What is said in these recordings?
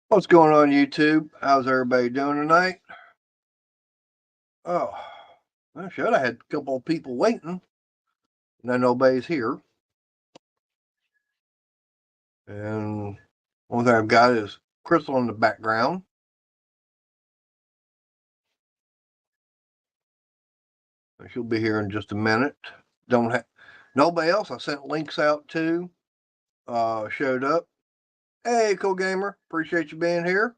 What's going on, YouTube? How's everybody doing tonight? Oh, I should have had a couple of people waiting. Now nobody's here. And one thing I've got is Crystal in the background. She'll be here in just a minute. Don't have nobody else I sent links out to showed up. Hey, Cool Gamer, appreciate you being here.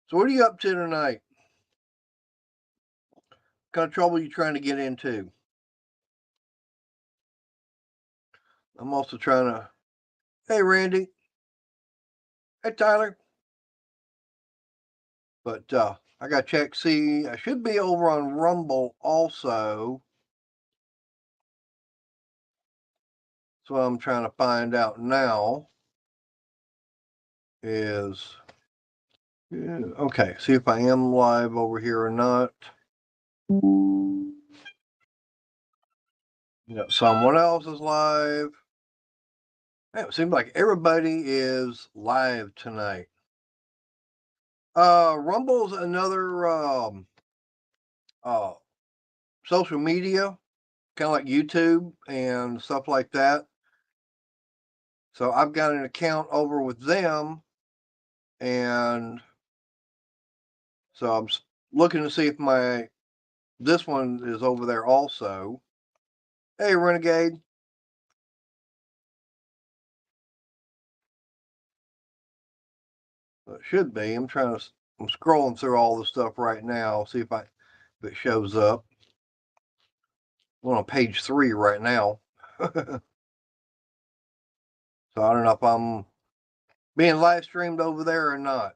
So what are you up to tonight? What kind of trouble you trying to get into? I'm also trying to. Hey, Randy. Hey, Tyler. But I got to check, see, I should be over on Rumble also. So what I'm trying to find out now is, okay, see if I am live over here or not. Someone else is live. It seems like everybody is live tonight. Rumble's another social media, kind of like YouTube and stuff like that. So I've got an account over with them, and so I'm looking to see if this one is over there also. Hey, Renegade. It should be. I'm scrolling through all the stuff right now, see if it shows up. I'm on page 3 right now. So I don't know if I'm being live streamed over there or not.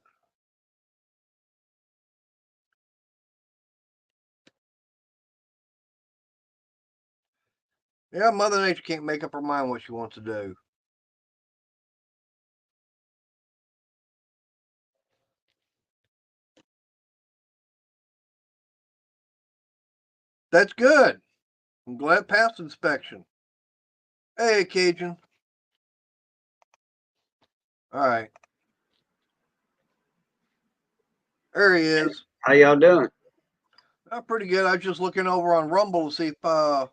Yeah, Mother Nature can't make up her mind what she wants to do. That's good. I'm glad it passed inspection. Hey, Cajun. All right. There he is. How y'all doing? Pretty good. I was just looking over on Rumble to see if the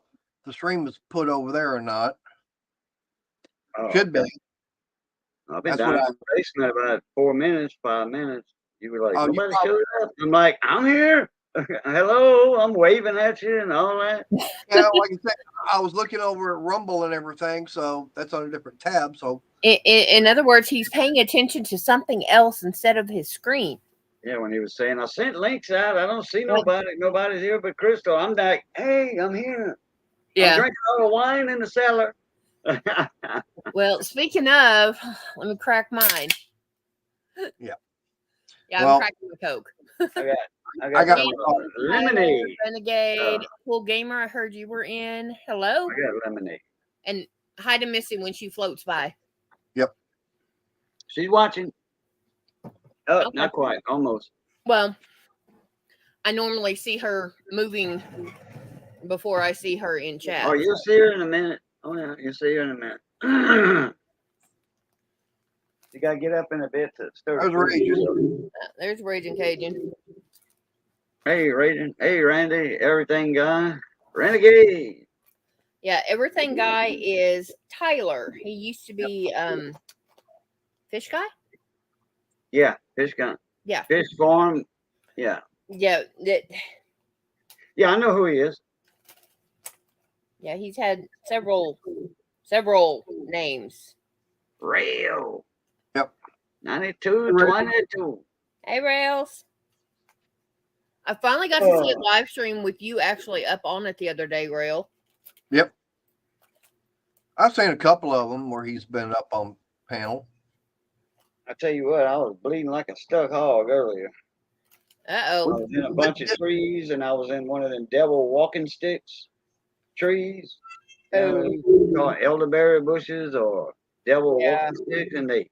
stream is put over there or not. Oh, Should be. I've been down in the basement about 4 minutes, 5 minutes. You were like, nobody showed up. I'm like, I'm here. Hello, I'm waving at you and all that. Yeah, like I said, I was looking over at Rumble and everything, so that's on a different tab. So, in other words, he's paying attention to something else instead of his screen. Yeah, when he was saying, I sent links out. I don't see nobody. Nobody's here but Crystal. I'm like, hey, I'm here. Yeah. I'm drinking all the wine in the cellar. Well, speaking of, let me crack mine. Yeah. Yeah, I'm cracking the Coke. I got lemonade. Renegade, Cool Gamer, I heard you were in. Hello. I got lemonade. And hi to Missy when she floats by. Yep. She's watching. Oh, okay. Not quite. Almost. Well, I normally see her moving before I see her in chat. Oh, you'll see her in a minute. Oh, yeah, you'll see her in a minute. You got to get up in a bit to start. There's Raging Cajun. Hey, Raging. Hey, Randy. Everything Guy. Renegade. Yeah, Everything Guy is Tyler. He used to be Fish Guy? Yeah, Fish Guy. Yeah. Fish Farm. Yeah. Yeah. Yeah, I know who he is. Yeah, he's had several names. Rail. Yep. 9222. Hey, Rails. I finally got to see a live stream with you actually up on it the other day, Rail. Yep. I've seen a couple of them where he's been up on panel. I tell you what, I was bleeding like a stuck hog earlier. Uh-oh. I was in a bunch of trees, and I was in one of them devil walking sticks trees. Elderberry bushes or devil walking sticks, and they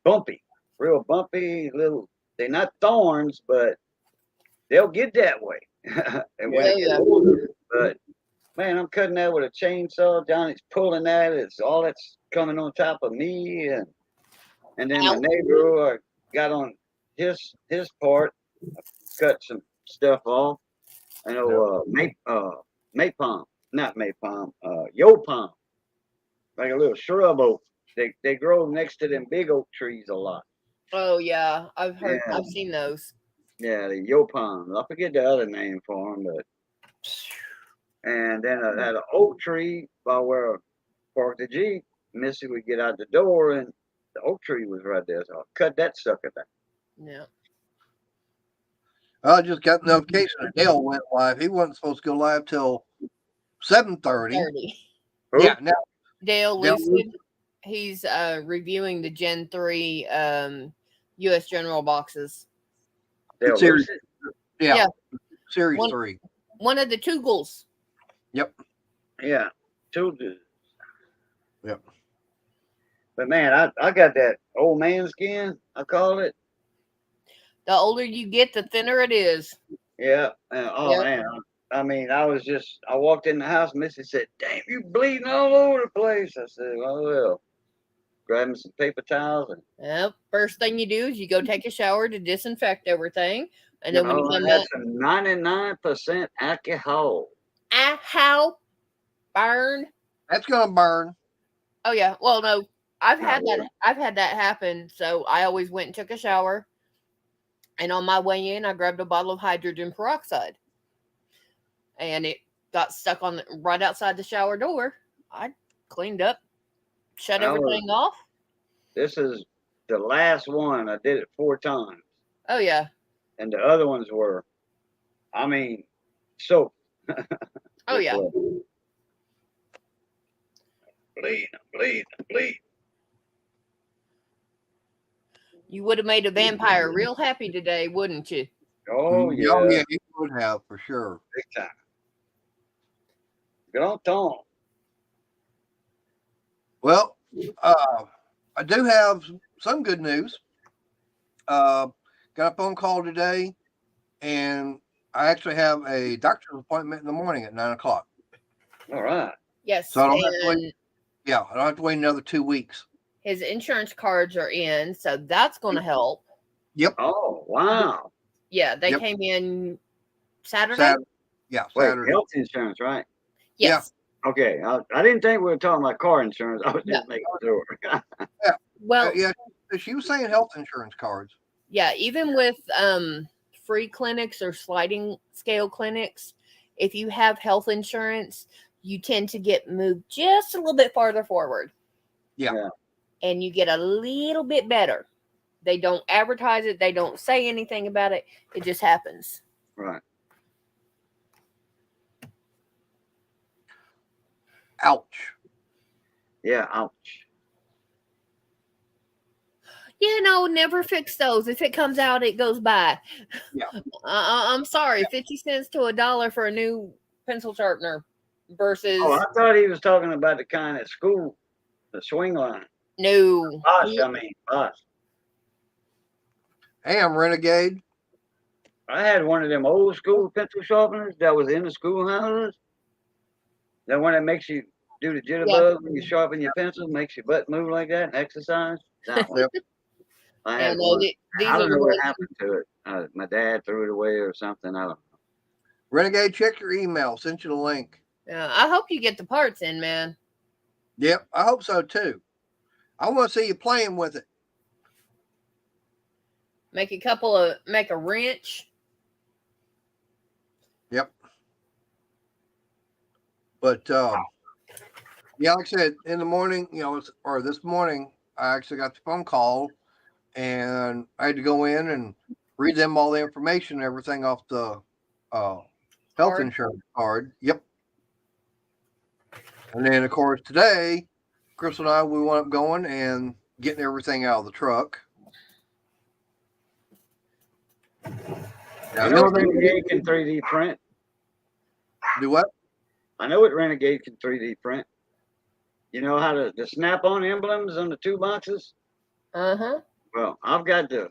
bumpy, real bumpy little. They're not thorns, but they'll get that way. And when it gets older, but Man, I'm cutting that with a chainsaw. Johnny's pulling that. It's all that's coming on top of me, and then my Ow. neighbor who I got on his part, cut some stuff off. I know Maypalm, not Maypalm, Yopalm, like a little shrub oak. They grow next to them big oak trees a lot. Oh yeah, I've Yeah, seen those. yeah, the Yopalm. I forget the other name for them, but and then I had an oak tree by where I parked the Jeep. Missy would get out the door, and the oak tree was right there, so I cut that sucker down. Yeah. I just got notification that Dale went live. He wasn't supposed to go live till 7:30. 30. Yeah, now Dale Dale Lucid. He's reviewing the Gen 3 US General boxes. Dale Series, Lucid? yeah, Yeah. Series One- 3. One of the Toogles. Yep. Yeah, two dudes. Yep. But man, I got that old man skin, I call it. The older you get, the thinner it is. Yeah. Oh Yeah. man. I mean, I walked in the house, Missy said, "Damn, you bleeding all over the place." I said, "Oh well." Grabbing some paper towels and Yep. First thing you do is you go take a shower to disinfect everything. And then when you come I had back, some 99% alcohol. how burn. That's gonna burn. Oh yeah. Well, no, I've Not had that. really. I've had that happen. So I always went and took a shower, and on my way in, I grabbed a bottle of hydrogen peroxide, and it got stuck on right outside the shower door. I cleaned up, shut I was- everything off. This is the last one. I did it 4 times. Oh yeah. And the other ones were, I mean, soap. Oh yeah. Bleed. You would have made a vampire real happy today, wouldn't you? Oh yeah, Oh yeah, he would have for sure. big time. Grand temps. Well, I do have some good news. Got a phone call today, and I actually have a doctor's appointment in the morning at 9:00. All right. Yes. So I don't have to and wait. Yeah, I don't have to wait another 2 weeks. his insurance cards are in, so that's going to help. Yep. Oh wow. Yeah, they Yep. came in Saturday. Saturday. Yeah, Wait, Saturday. health insurance, right? Yes. Okay. I didn't think we were talking about car insurance. I was No. just making sure. Well, Yeah, she was saying health insurance cards. yeah, even with free clinics or sliding scale clinics, if you have health insurance, you tend to get moved just a little bit farther forward. Yeah. And you get a little bit better. They don't advertise it, they don't say anything about it. It just happens. Right. Ouch. Yeah. Ouch. Yeah, no, never fix those. If it comes out, it goes by. Yeah. I'm sorry, 50 cents to $1 for a new pencil sharpener versus Oh, I thought he was talking about the kind at school, the swing line. no. Bosch. Hey, I'm Renegade. I had one of them old school pencil sharpeners that was in the schoolhouses. That one that makes you do the jitterbug when you sharpen your pencil, makes your butt move like that and exercise. That one. Yep. I Yeah, had no, one. these I are don't know the what ones- happened to it. My dad threw it away or something. I don't know. Renegade, check your email. Sent you the link. Yeah, I hope you get the parts in, man. Yep, I hope so too. I want to see you playing with it. Make a wrench. Yep. But yeah, like I said, in the morning, or this morning, I actually got the phone call, and I had to go in and read them all the information and everything off the health Card. insurance card. Yep. And then, of course, today, Chris and I, we went up going and getting everything out of the truck. I know what Renegade can 3D print. Do what? I know what Renegade can 3D print. You know how the snap-on emblems on the 2 boxes? Uh-huh. Well, I've got the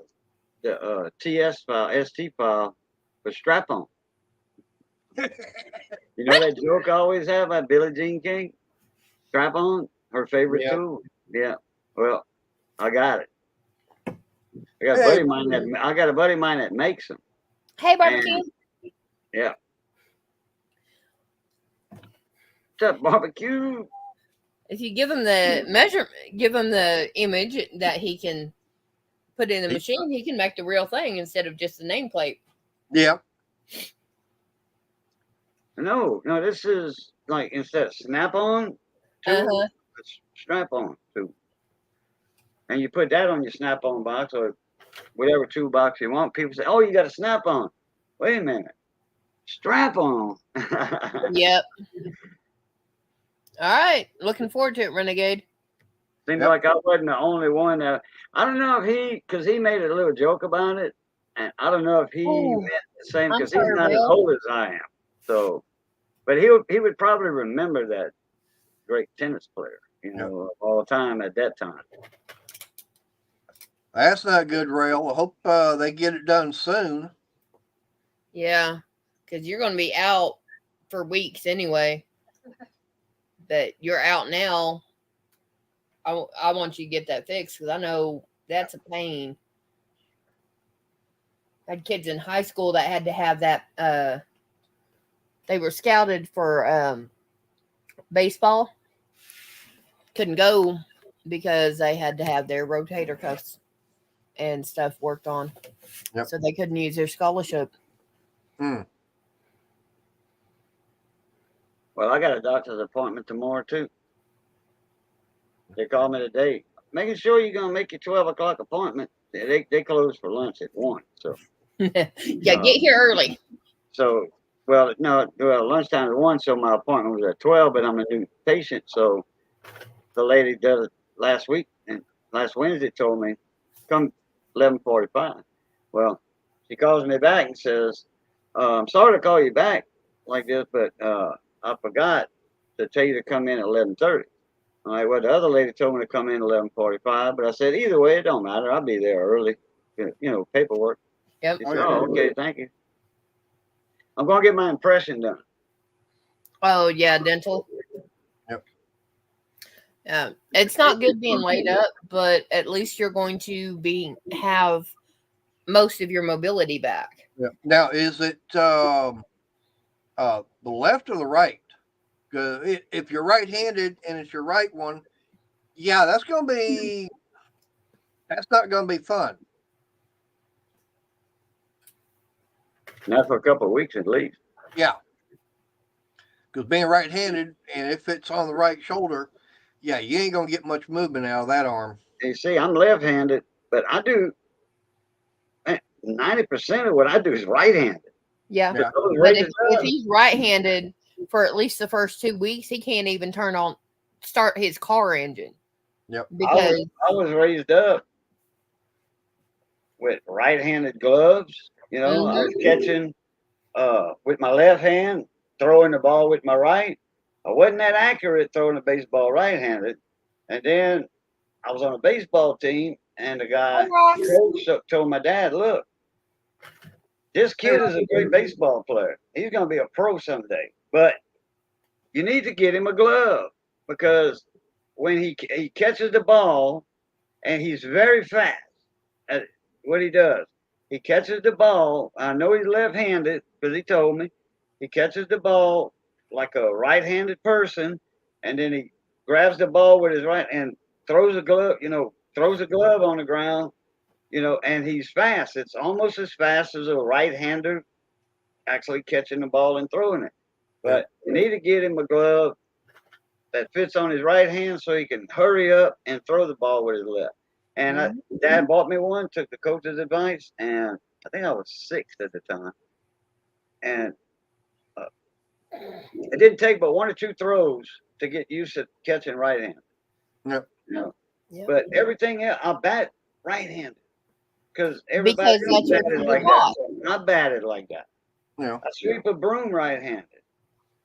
TS file, ST file for strap-on. You know that joke I always have about Billie Jean King? Strap on, her favorite Yep. tool. Yeah. Well, I got it. I got a Hey. buddy of mine that makes them. Hey, barbecue. Yeah. What's up, barbecue? If you give him the measurement, give him the image that he can put in the machine, he can make the real thing instead of just the nameplate. Yeah. No, this is like instead of snap-on tool, it's strap-on tool. And you put that on your snap-on box or whatever toolbox you want. People say, "Oh, you got a snap-on." Wait a minute, strap-on. Yep. All right. Looking forward to it, Renegade. Seems Yep. like I wasn't the only one. I don't know if because he made a little joke about it, and I don't know if he Oh, meant the same I'm because he's sorry, not as Will. old as I am. So, but he would probably remember that great tennis player, all the time at that time. That's not good, Rail. I hope they get it done soon. Yeah, because you're going to be out for weeks anyway. But you're out now. I want you to get that fixed because I know that's a pain. I had kids in high school that had to have that. They were scouted for baseball. Couldn't go because they had to have their rotator cuffs and stuff worked on. Yep. So they couldn't use their scholarship. Hmm. Well, I got a doctor's appointment tomorrow too. They called me today, making sure you're gonna make your 12 o'clock appointment. They close for lunch at 1. So Yeah, get here early. so lunchtime at 1. So my appointment was at 12, but I'm a new patient. So the lady does it last week and last Wednesday told me come 11:45. Well, she calls me back and says, "I'm sorry to call you back like this, but I forgot to tell you to come in at 11:30." All right, well, the other lady told me to come in at 11:45, but I said, either way, it don't matter. I'll be there early, paperwork. Yep. She said, "Oh, okay, thank you." I'm going to get my impression done. Oh, yeah, dental. Yep. It's not good being laid up, but at least you're going to have most of your mobility back. Yeah. Now, is it the left or the right? Because if you're right-handed and it's your right one, yeah, that's not going to be fun. Not for a couple of weeks at least. Yeah. Because being right-handed, and if it's on the right shoulder, yeah, you ain't going to get much movement out of that arm. You see, I'm left-handed, but I do 90% of what I do is right-handed. Yeah. Yeah. But if he's right-handed for at least the first 2 weeks, he can't even start his car engine. Yep. Because I was raised up with right-handed gloves. I was catching with my left hand, throwing the ball with my right. I wasn't that accurate throwing the baseball right-handed. And then I was on a baseball team, and the guy coach told my dad, "Look, this kid is a great baseball player. He's going to be a pro someday. But you need to get him a glove because when he catches the ball, and he's very fast at what he does. He catches the ball. I know he's left-handed because he told me. He catches the ball like a right-handed person, and then he grabs the ball with his right and throws a glove on the ground, and he's fast. It's almost as fast as a right-hander actually catching the ball and throwing it. But you need to get him a glove that fits on his right hand so he can hurry up and throw the ball with his left. And Dad bought me one, took the coach's advice, and I think I was 6 at the time. And it didn't take but 1 or 2 throws to get used to catching right-handed. Yep. Yep. But everything else, I bat right-handed because everybody that's what batted you like taught. that. I batted like that. Yeah. I sweep a broom right-handed.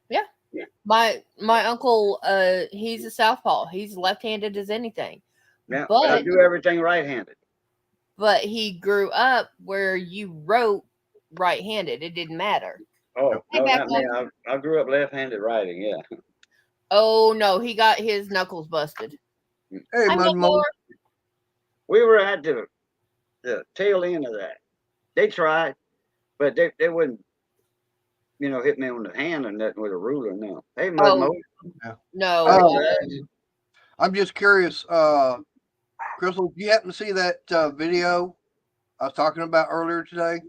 Yeah. My uncle, he's a southpaw. He's left-handed as anything. Yeah, But I do everything right-handed. But he grew up where you wrote right-handed. It didn't matter. Oh, Hey, no, not me. Becca. I grew up left-handed writing. Yeah. Oh no, he got his knuckles busted. Hey, Hi, Mud Mo. More. We were at the tail end of that. They tried, but they wouldn't, hit me on the hand or nothing with a ruler. No. Hey, Mud Oh Mo. no. Hey, Oh, Judge. I'm just curious, Crystal, do you happen to see that video I was talking about earlier today?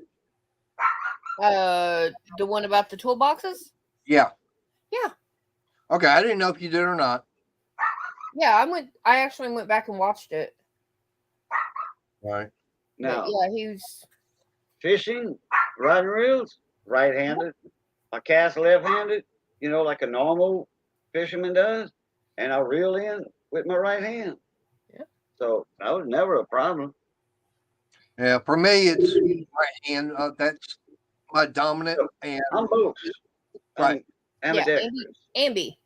The one about the toolboxes. Yeah. Yeah, Okay, I didn't know if you did or not. yeah. I actually went back and watched it. Right. But Now, yeah, he was. fishing, riding reels, right-handed. I cast left-handed, like a normal fisherman does, and I reel in with my right hand. Yeah. So that was never a problem. Yeah, for me, it's right hand. That's my dominant, and I'm both. right. I'm Yeah, ambidextrous. Ambi.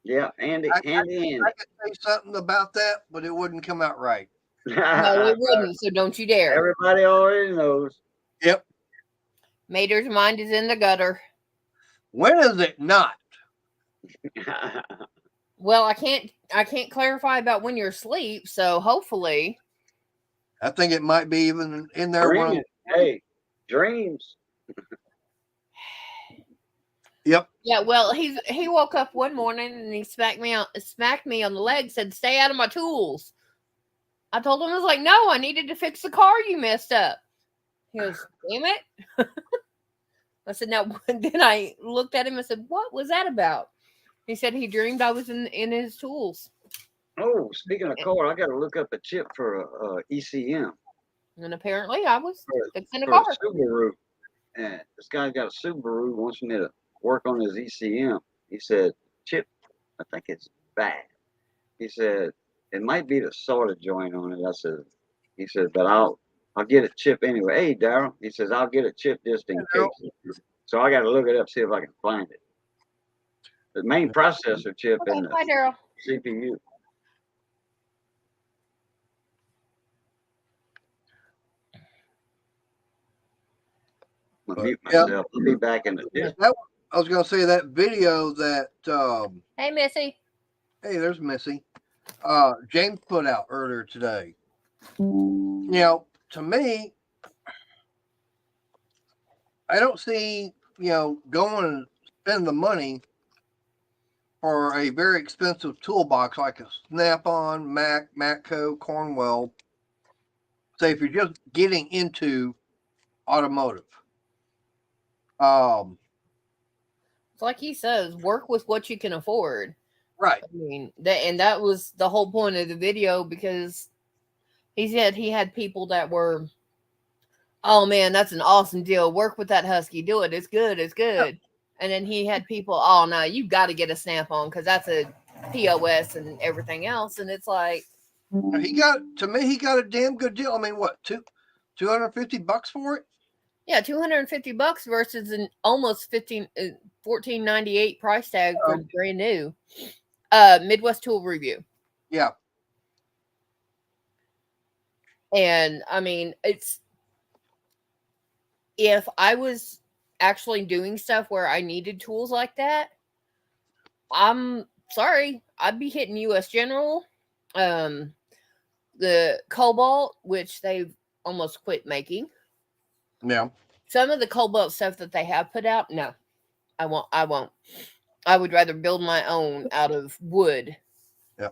Yeah, handy I Andy. could say something about that, but it wouldn't come out right. No, it wouldn't. So don't you dare. Everybody already knows. Yep. Mater's mind is in the gutter. When is it not? Well, I can't clarify about when you're asleep. So hopefully, I think it might be even in there when I'm. Dreams. Hey, dreams. Yep. yeah. Well, he woke up one morning and he smacked me on the leg. Said, "Stay out of my tools." I told him I was like, "No, I needed to fix the car you messed up." He goes, "Damn it." I said, "Now." Then I looked at him and said, "What was that about?" He said he dreamed I was in his tools. Oh, speaking of car, I got to look up a chip for a ECM And apparently I was fixing a for a car. Subaru. And this guy got a Subaru, wants me to work on his ECM. He said, chip, I think it's bad. He said, it might be the solder joint on it. He said, but I'll get a chip anyway. Hey, Daryl, he says, I'll get a chip just in Daryl. case. So I got to look it up, see if I can find it. The main processor chip Okay, in the bye, Daryl. CPU. I'm gonna mute Yep. myself. I'll be back in the disc. I was gonna say that video that Hey, Missy. hey, there's Missy. James put out earlier today. To me, I don't see, going and spend the money for a very expensive toolbox like a Snap-on, Matco, Cornwell. Say if you're just getting into automotive. It's like he says, work with what you can afford. Right. I mean, that was the whole point of the video because he said he had people that were, oh man, that's an awesome deal. Work with that Husky. Do it. It's good. It's good. And then he had people, oh no, you got to get a Snap-on because that's a POS and everything else. And it's like, He got a damn good deal. I mean, what, $250 for it? yeah, $250 versus an almost $14.98 price tag for brand new. Midwest Tool Review. Yeah. And I mean, if I was actually doing stuff where I needed tools like that, I'm sorry, I'd be hitting US General, the Cobalt, which they've almost quit making. Yeah. Some of the Cobalt stuff that they have put out, no, I won't. I would rather build my own out of wood. Yeah.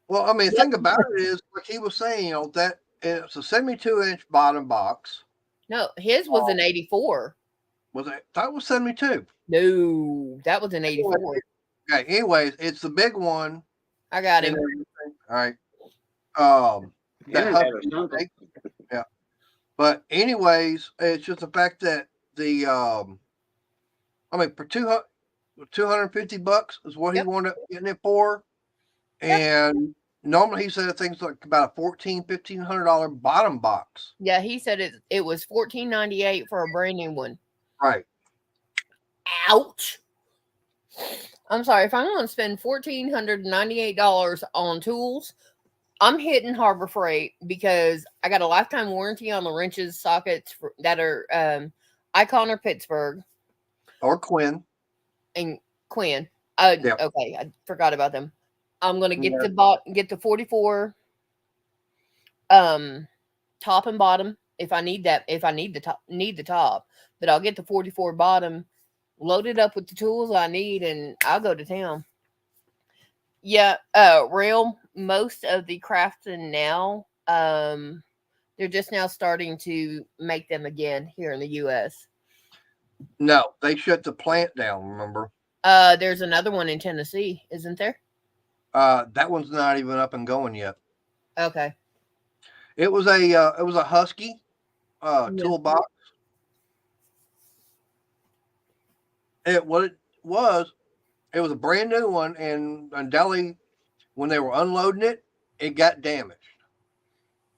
Well, I mean, the thing about it is, like he was saying, that it's a 72-inch bottom box. No, his was an 84. Was it? That was 72. No, that was an 84. Okay. Anyways, it's the big one. I got him. All right. Internet or something. Yeah. But anyways, it's just the fact that for $250 is what he wanted getting it for. And normally he said things like about a $1,500 bottom box. Yeah, he said it was $14.98 for a brand new one. Right. Ouch. I'm sorry, if I'm going to spend $1,498 on tools, I'm hitting Harbor Freight because I got a lifetime warranty on the wrenches sockets that are Icon or Pittsburgh Or Quinn. and Quinn. Yeah. Okay, I forgot about them. I'm gonna get Yeah. the 44 top and bottom if I need that. If I need the top, but I'll get the 44 bottom, load it up with the tools I need, and I'll go to town. Yeah, Rail, most of the Craftsman now, they're just now starting to make them again here in the US. No, they shut the plant down, remember? There's another one in Tennessee, isn't there? That one's not even up and going yet. Okay. It was a Husky Yeah. toolbox. It was a brand new one, and Delhi, when they were unloading it, it got damaged.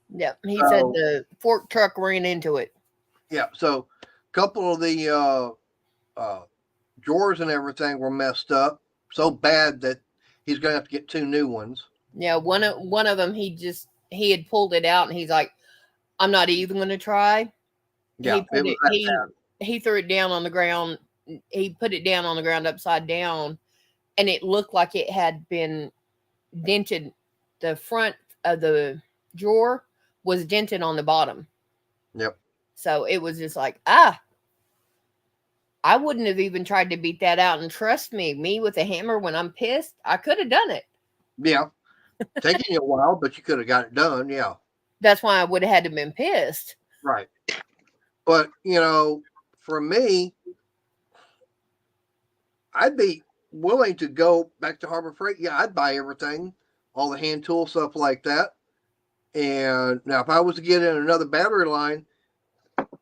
Yeah, he said the fork truck ran into it. Yeah, so a couple of the drawers and everything were messed up so bad that he's gonna have to get 2 new ones. Yeah, one of them he had pulled it out and he's like, I'm not even going to try. Yeah, he threw it down on the ground. He put it down on the ground upside down, and it looked like it had been dented. The front of the drawer was dented on the bottom. Yep. So it was just like, I wouldn't have even tried to beat that out. And trust me with a hammer when I'm pissed, I could have done it. Yeah. Taking you a while, but you could have got it done. Yeah. That's why I would have had to been pissed. Right. But, for me, I'd be willing to go back to Harbor Freight. Yeah, I'd buy everything, all the hand tool stuff like that. And now, if I was to get in another battery line,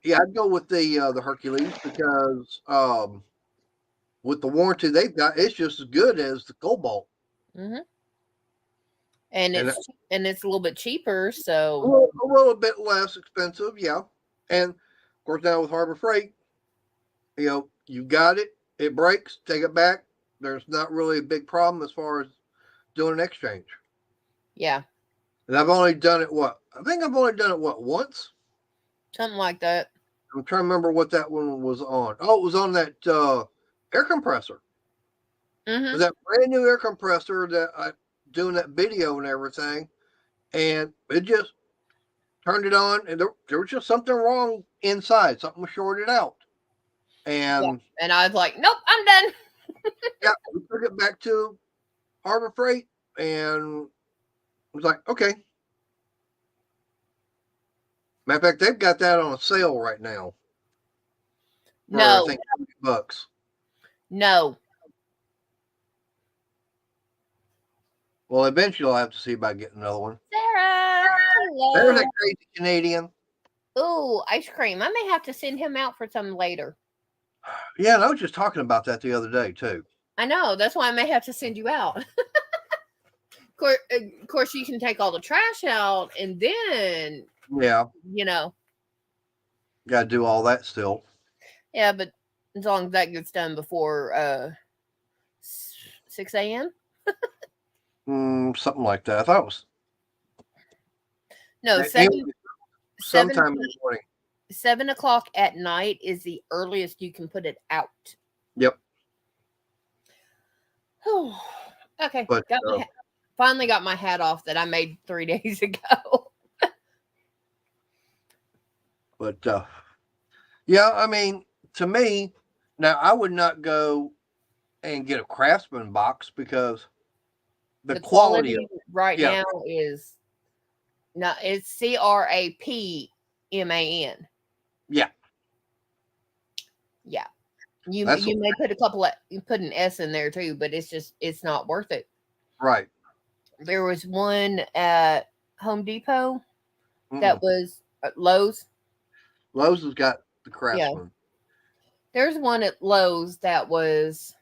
yeah, I'd go with the Hercules because with the warranty they've got, it's just as good as the Cobalt. Mm-hmm. And it's a little bit cheaper, so a little bit less expensive, yeah. And of course, now with Harbor Freight, you've got it. It breaks, take it back. There's not really a big problem as far as doing an exchange. Yeah. And I've only done it once? Something like that. I'm trying to remember what that one was on. Oh, it was on that air compressor. Mm-hmm. It was that brand new air compressor that I doing that video and everything. And it just turned it on, and there was just something wrong inside. Something was shorted out. And I was like, nope, I'm done. Yeah, we took it back to Harbor Freight and was like, okay. Matter of fact, they've got that on a sale right now. No. I think $20. No. Well, eventually I'll have to see about getting another one. Sarah! Hello. There's a crazy Canadian. Ooh, ice cream. I may have to send him out for some later. Yeah, and I was just talking about that the other day, too. I know. That's why I may have to send you out. Of course, you can take all the trash out and then, Yeah. Got to do all that still. Yeah, but as long as that gets done before 6 a.m.? Something like that. I thought it was. No, sometime in the morning. 7 o'clock at night is the earliest you can put it out. Yep. Okay. But, finally got my hat off that I made 3 days ago. But yeah, I mean, to me, now I would not go and get a Craftsman box because the quality of, now is not, it's CRAPMAN. Yeah. Yeah. You may put an S in there too, but it's not worth it. Right. There was one at Home Depot that was Lowe's. Lowe's has got the Craftsman. Yeah. There's one at Lowe's that was,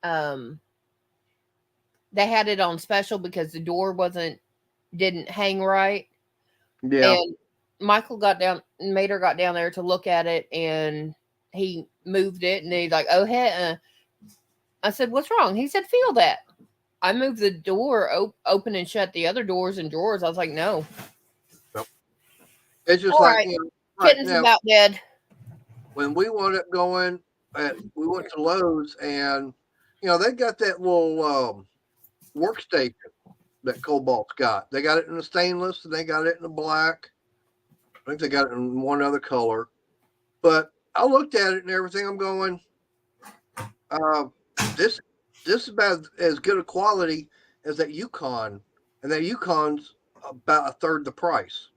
they had it on special because the door didn't hang right. Yeah. And Mater got down there to look at it, and he moved it, and he's like, oh, hey. I said, what's wrong? He said, feel that. I moved the door open and shut the other doors and drawers. I was like, no. It's just All like, right. you know, right Kitten's now, about dead. when we wound up going, we went to Lowe's, and you know they got that little workstation that Cobalt's got. They got it in the stainless, and they got it in the black. I think they got it in one other color. But I looked at it and everything. I'm going, uh, this is about as good a quality as that Yukon, and that Yukon's about a third the price.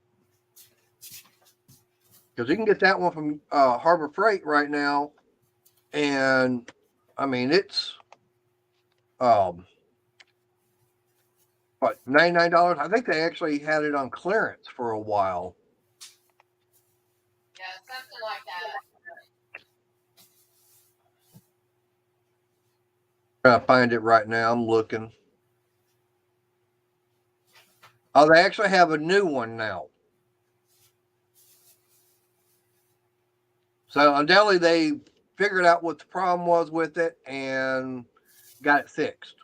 Because you can get that one from Harbor Freight right now, and I mean it's what, $99. I think they actually had it on clearance for a while. Yeah, something like that. Trying to find it right now. I'm looking. Oh, they actually have a new one now. So undoubtedly they figured out what the problem was with it and got it fixed.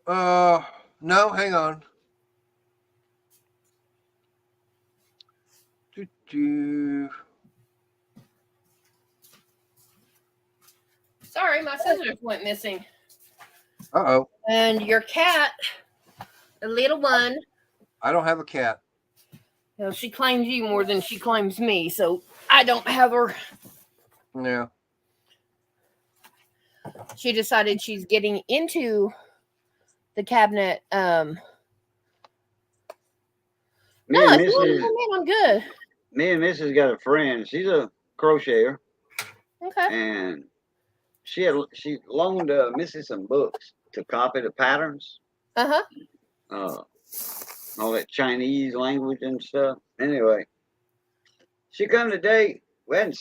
No, hang on. Sorry, my scissors went missing. Uh-oh. And your cat, the little one, I don't have a cat. you know, she claims you more than she claims me, so I don't have her. Yeah. She decided she's getting into the cabinet. Me No, and it's Mrs. man, I'm good. Me and Mrs. got a friend. She's a crocheter, Okay. and she loaned Missy some books to copy the patterns, Uh-huh. all that Chinese language and stuff. Anyway, she come today. I hadn't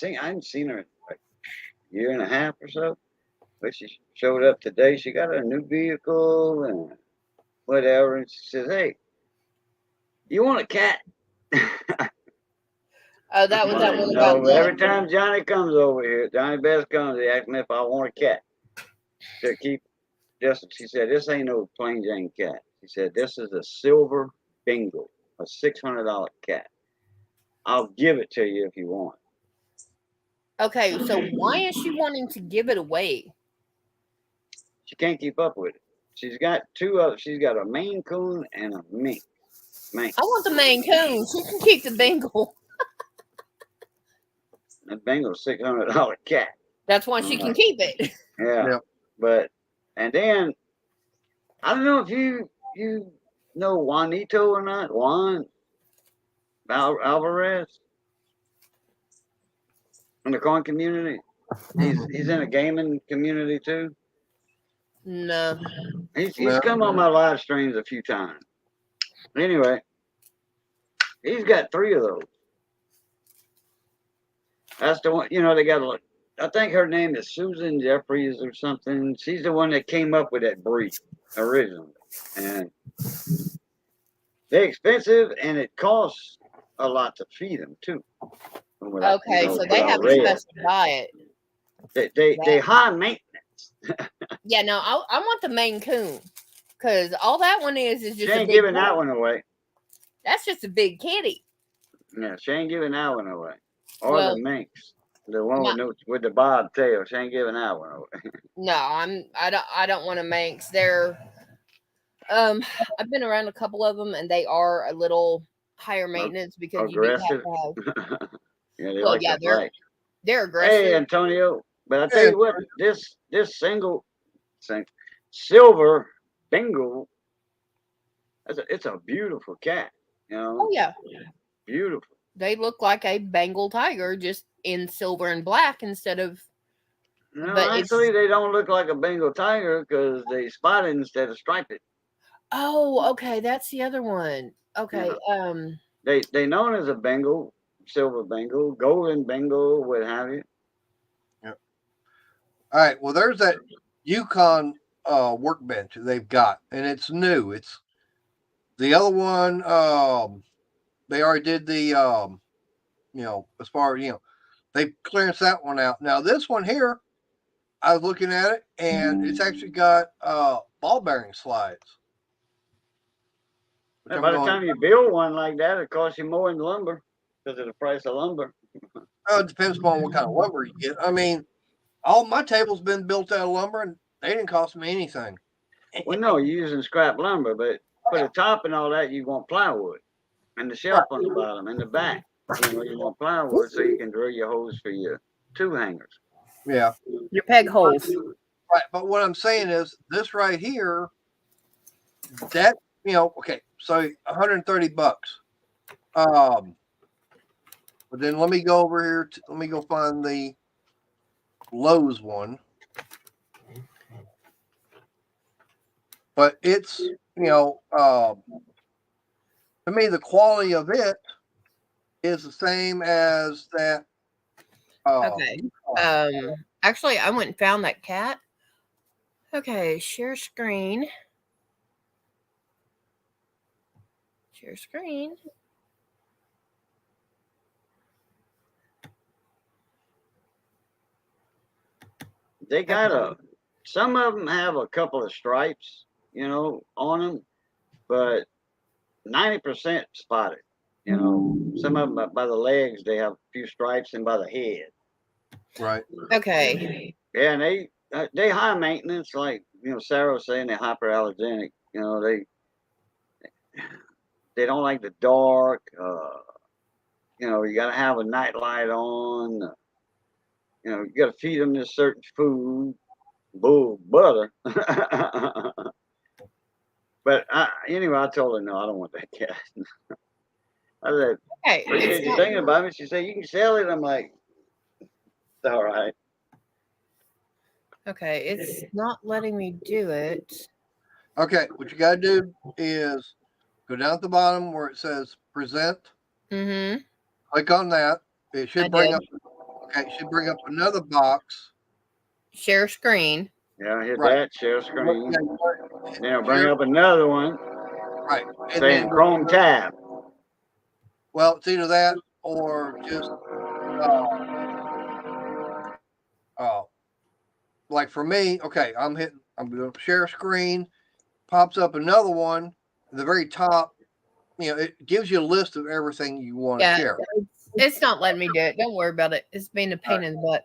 seen her in like a year and a half or so. But she showed up today. She got a new vehicle and whatever. And she says, "Hey, you want a cat?" Oh, that was that one about No, every time Johnny comes over here, Johnny Best comes, he asks me if I want a cat to keep. She said, "This ain't no plain Jane cat." She said, "This is a silver Bengal, a $600 cat. I'll give it to you if you want." Okay, so why is she wanting to give it away? She can't keep up with it. She's got two of. She's got a Maine Coon and a mink. I want the Maine Coon. She can keep the Bengal. That Bengal's $600 cat. That's why she can keep it. Yeah. Yep. But and then I don't know if you know Juanito or not. Juan Alvarez in the coin community. He's in a gaming community too. No. He's No. come on my live streams a few times. Anyway, he's got 3 of those. That's the one. You know, they got a. I think her name is Susan Jeffries or something. She's the one that came up with that breed originally, and they're expensive, and it costs a lot to feed them too. Okay, so they have a special diet. They high maintenance. Yeah, no, I want the Maine Coon because all that one is She just a ain't big giving that cat. one away. That's just a big kitty. Yeah, she ain't giving that one away. Or Well, the minx, the one with the bobtail. She ain't giving that one away. No, I don't want to Manx. They're I've been around a couple of them and they are a little higher maintenance because Aggressive. you do have to have. Yeah, they Well, like yeah, to fight. they're aggressive. Hey, Antonio. But I tell you what, this silver Bengal, it's a beautiful cat. You know, Oh yeah, beautiful. they look like a Bengal tiger, just in silver and black instead of. No, But it's- actually, they don't look like a Bengal tiger because they spotted instead of striped. Oh, okay, that's the other one. Okay, They known as a Bengal, silver Bengal, golden Bengal, what have you. Yep. All right. Well, there's that Yukon workbench they've got, and it's new. It's the other one. They already did the as far as, they clearance that one out. Now this one here, I was looking at it and it's actually got ball bearing slides. Which And I'm by the going, time you build one like that, it costs you more than lumber because of the price of lumber. oh, it depends upon what kind of lumber you get. I mean, all my tables been built out of lumber and they didn't cost me anything. Well, no, you're using scrap lumber, but for the top and all that, you want plywood, and the shelf on the bottom and the back. You want plywood so you can drill your holes for your tube hangers. Yeah. Your peg holes. Right. But what I'm saying is this right here, that, okay, so $130. But then let me go over here. Let me go find the Lowe's one. But it's, to me, the quality of it is the same as that. Okay. Actually, I went and found that cat. Okay, share screen. Share screen. They got some of them have a couple of stripes, on them, but 90% spotted. Some of them by the legs, they have a few stripes, and by the head. Right. Okay. Yeah, and they high maintenance, like Sarah was saying, they're hyperallergenic. They don't like the dark. You got to have a night light on. You got to feed them this certain food, bull butter. But anyway, I told her no, I don't want that cat. I said, Okay. "Appreciate you thinking about me." She said, "You can sell it." I'm like, "It's all right." Okay, it's not letting me do it. Okay, what you got to do is go down at the bottom where it says present. Mm-hmm. Click on that. It should bring up. Okay, it should bring up another box. Share screen. Yeah, hit Right. that, share screen. Yeah, Then it'll bring up another one right. And saying then, Chrome tab. well, it's either that or just like for me, okay, I'm going to share screen, pops up another one at the very top. It gives you a list of everything you want to share. It's not letting me do it. Don't worry about it. It's being a pain in the butt.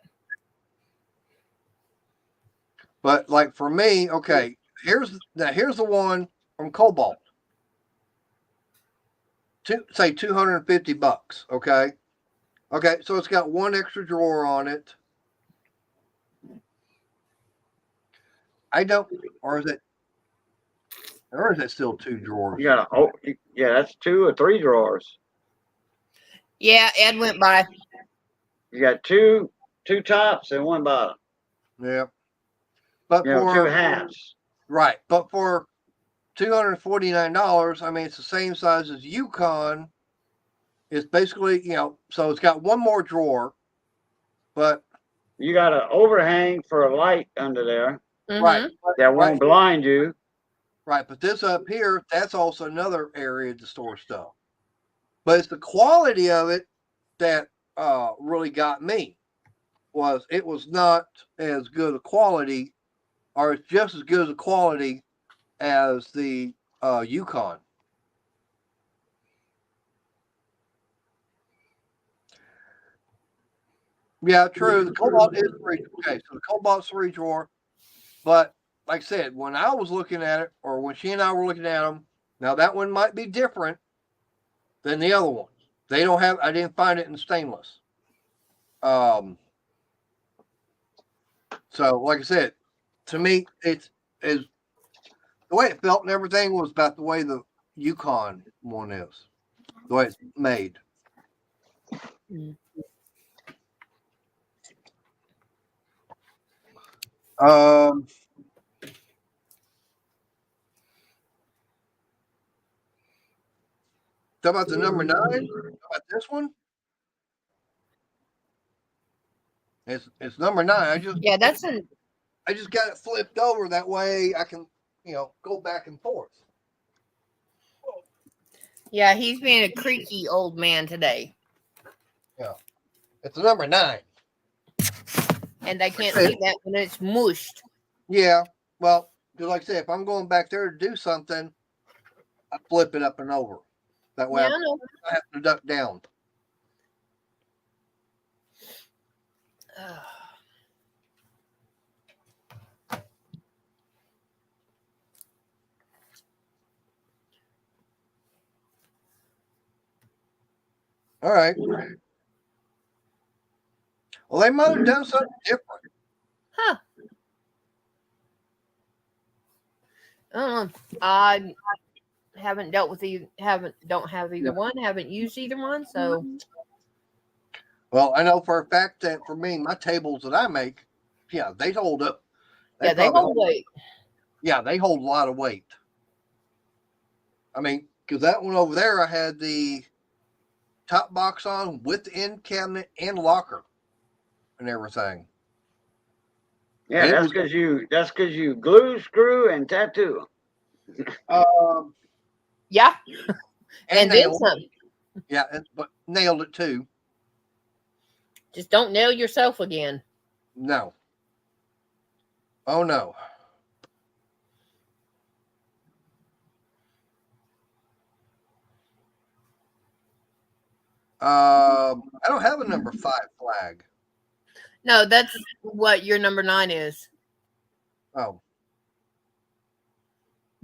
But like for me, okay, here's the one from Cobalt. Say $250. Okay. Okay, so it's got one extra drawer on it. Or is it still two drawers? You got that's 2 or 3 drawers. Yeah, Ed went by. You got two tops and one bottom. Yeah. But 2 halves. Right. But for $249, I mean, it's the same size as Yukon. It's basically, so it's got one more drawer, but you got an overhang for a light under there. Mm-hmm. Right. That won't blind you. Right. But this up here, that's also another area to store stuff. But it's the quality of it that really got me. It was not as good a quality, or it's just as good a quality as the Yukon. Yeah, true. The Cobalt is three. Okay, so the Cobalt's 3 drawer. But like I said, when I was looking at it, or when she and I were looking at them, now that one might be different than the other ones. I didn't find it in stainless. So like I said, to me, the way it felt and everything was about the way the Yukon one is, the way it's made. Mm. How about the number 9? How about this one? It's number 9. I just got it flipped over that way I can, go back and forth. Yeah, he's being a creaky old man today. It's a number 9. And they can't see that when it's mushed. Yeah. Well, because like I said, if I'm going back there to do something, I flip it up and over. That way Yeah, I know. I have to duck down. All right. Well, they might have done something different. Huh. I don't know. I haven't dealt with don't have either one, haven't used either one, so Well, I know for a fact that for me, my tables that I make, yeah, they hold up. yeah, they probably hold weight. Yeah, they hold a lot of weight. I mean, because that one over there, I had the top box on with the end cabinet and locker and everything. Yeah, It that's was- because you glue, screw, and tattoo. Yeah. And then nailed. some. Yeah, but nailed it too. Just don't nail yourself again. No. Oh no. I don't have a number 5 flag. No, that's what your number 9 is. Oh,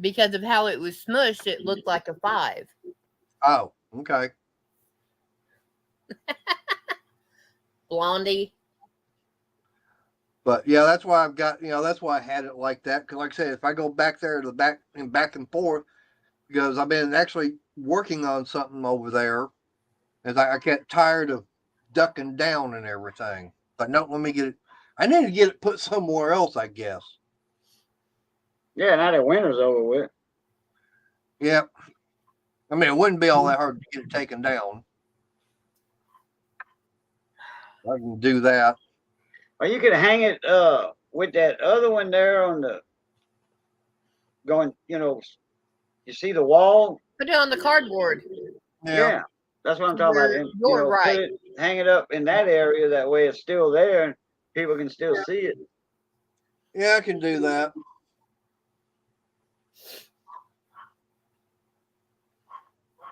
Because of how it was smushed, it looked like a 5. oh, okay. Blondie. But yeah, that's why I've got, that's why I had it like that. Because like I said, if I go back there to the back and forth, because I've been actually working on something over there, as I get tired of ducking down and everything. But no, let me get it. I need to get it put somewhere else, I guess. Yeah, now that winter's over with. Yep. I mean, it wouldn't be all that hard to get it taken down. I can do that. Or you could hang it with that other one there on the going, you see the wall? Put it on the cardboard. Yeah. That's what I'm talking about. And, You're right. Hang it up in that area, that way it's still there and people can still see it. Yeah, I can do that.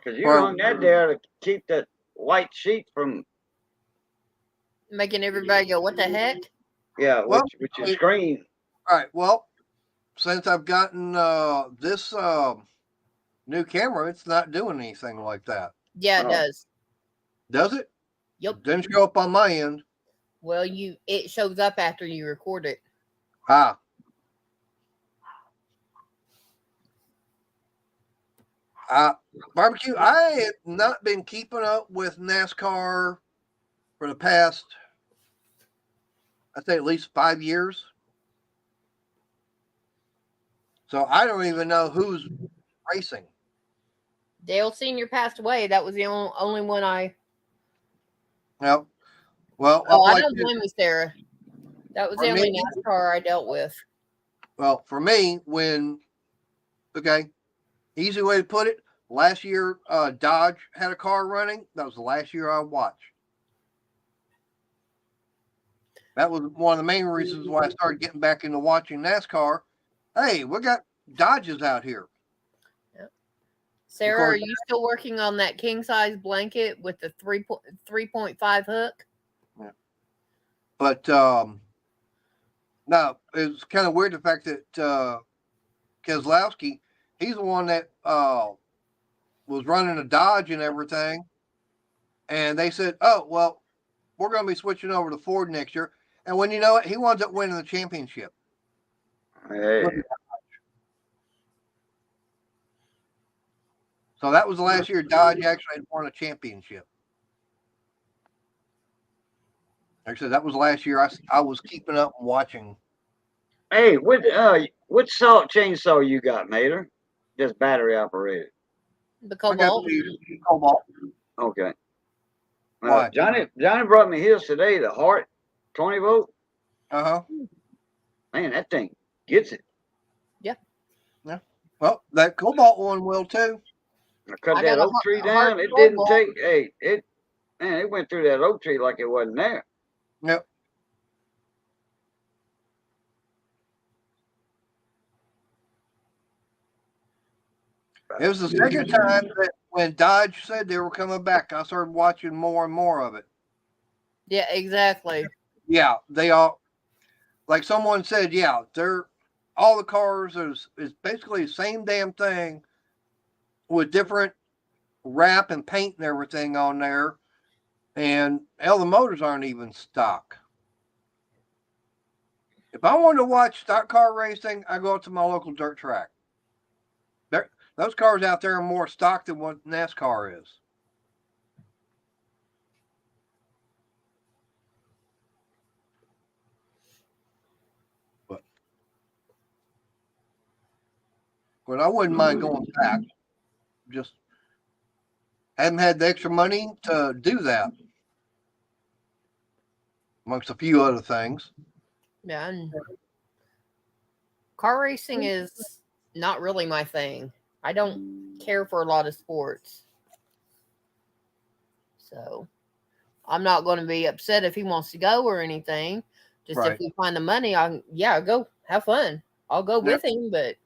Because you hung that there to keep that white sheet from Making everybody go, what the heck? Yeah, Well, with your screen. All right. Well, since I've gotten this new camera, it's not doing anything like that. Yeah, it does. Does it? Yep. It didn't show up on my end. Well, it shows up after you record it. Ah. Barbecue, I have not been keeping up with NASCAR for the past, I'd say at least 5 years. So I don't even know who's racing. Dale Sr. passed away. That was the only one I... Yep. Well, I don't blame you, Sarah. That was the only NASCAR I dealt with. Well, for me, easy way to put it, last year Dodge had a car running. That was the last year I watched. That was one of the main reasons why I started getting back into watching NASCAR. Hey, we got Dodges out here. Yep. Sarah, are you still working on that king size blanket with the 3.5 hook? Yeah. But no, it's kind of weird the fact that Keselowski, he's the one that was running a Dodge and everything. And they said, oh, well, we're going to be switching over to Ford next year. And when you know it, he winds up winning the championship. Hey. So that was the last year Dodge actually had won a championship. Like I said, that was the last year I was keeping up and watching. Hey, what salt chainsaw you got, Mater? Just battery operated. The Cobalt. Cobalt. Okay. Why? Johnny brought me his today, the Hart 20 volt. Uh-huh. Man, that thing gets it. Yeah. Yeah. Well, that Cobalt one will too. I cut that oak tree down. It Man, it went through that oak tree like it wasn't there. Yep. It was the second time that when Dodge said they were coming back, I started watching more and more of it. Yeah, exactly. Yeah, they all, like someone said, yeah, they're all the cars is basically the same damn thing with different wrap and paint and everything on there. And hell, the motors aren't even stock. If I want to watch stock car racing, I go out to my local dirt track. Those cars out there are more stock than what NASCAR is. But I wouldn't mind going back. Just haven't had the extra money to do that, amongst a few other things. Yeah, and car racing is not really my thing. I don't care for a lot of sports. So I'm not going to be upset if he wants to go or anything. Just Right. if we find the money, go have fun. I'll go Yep. with him, but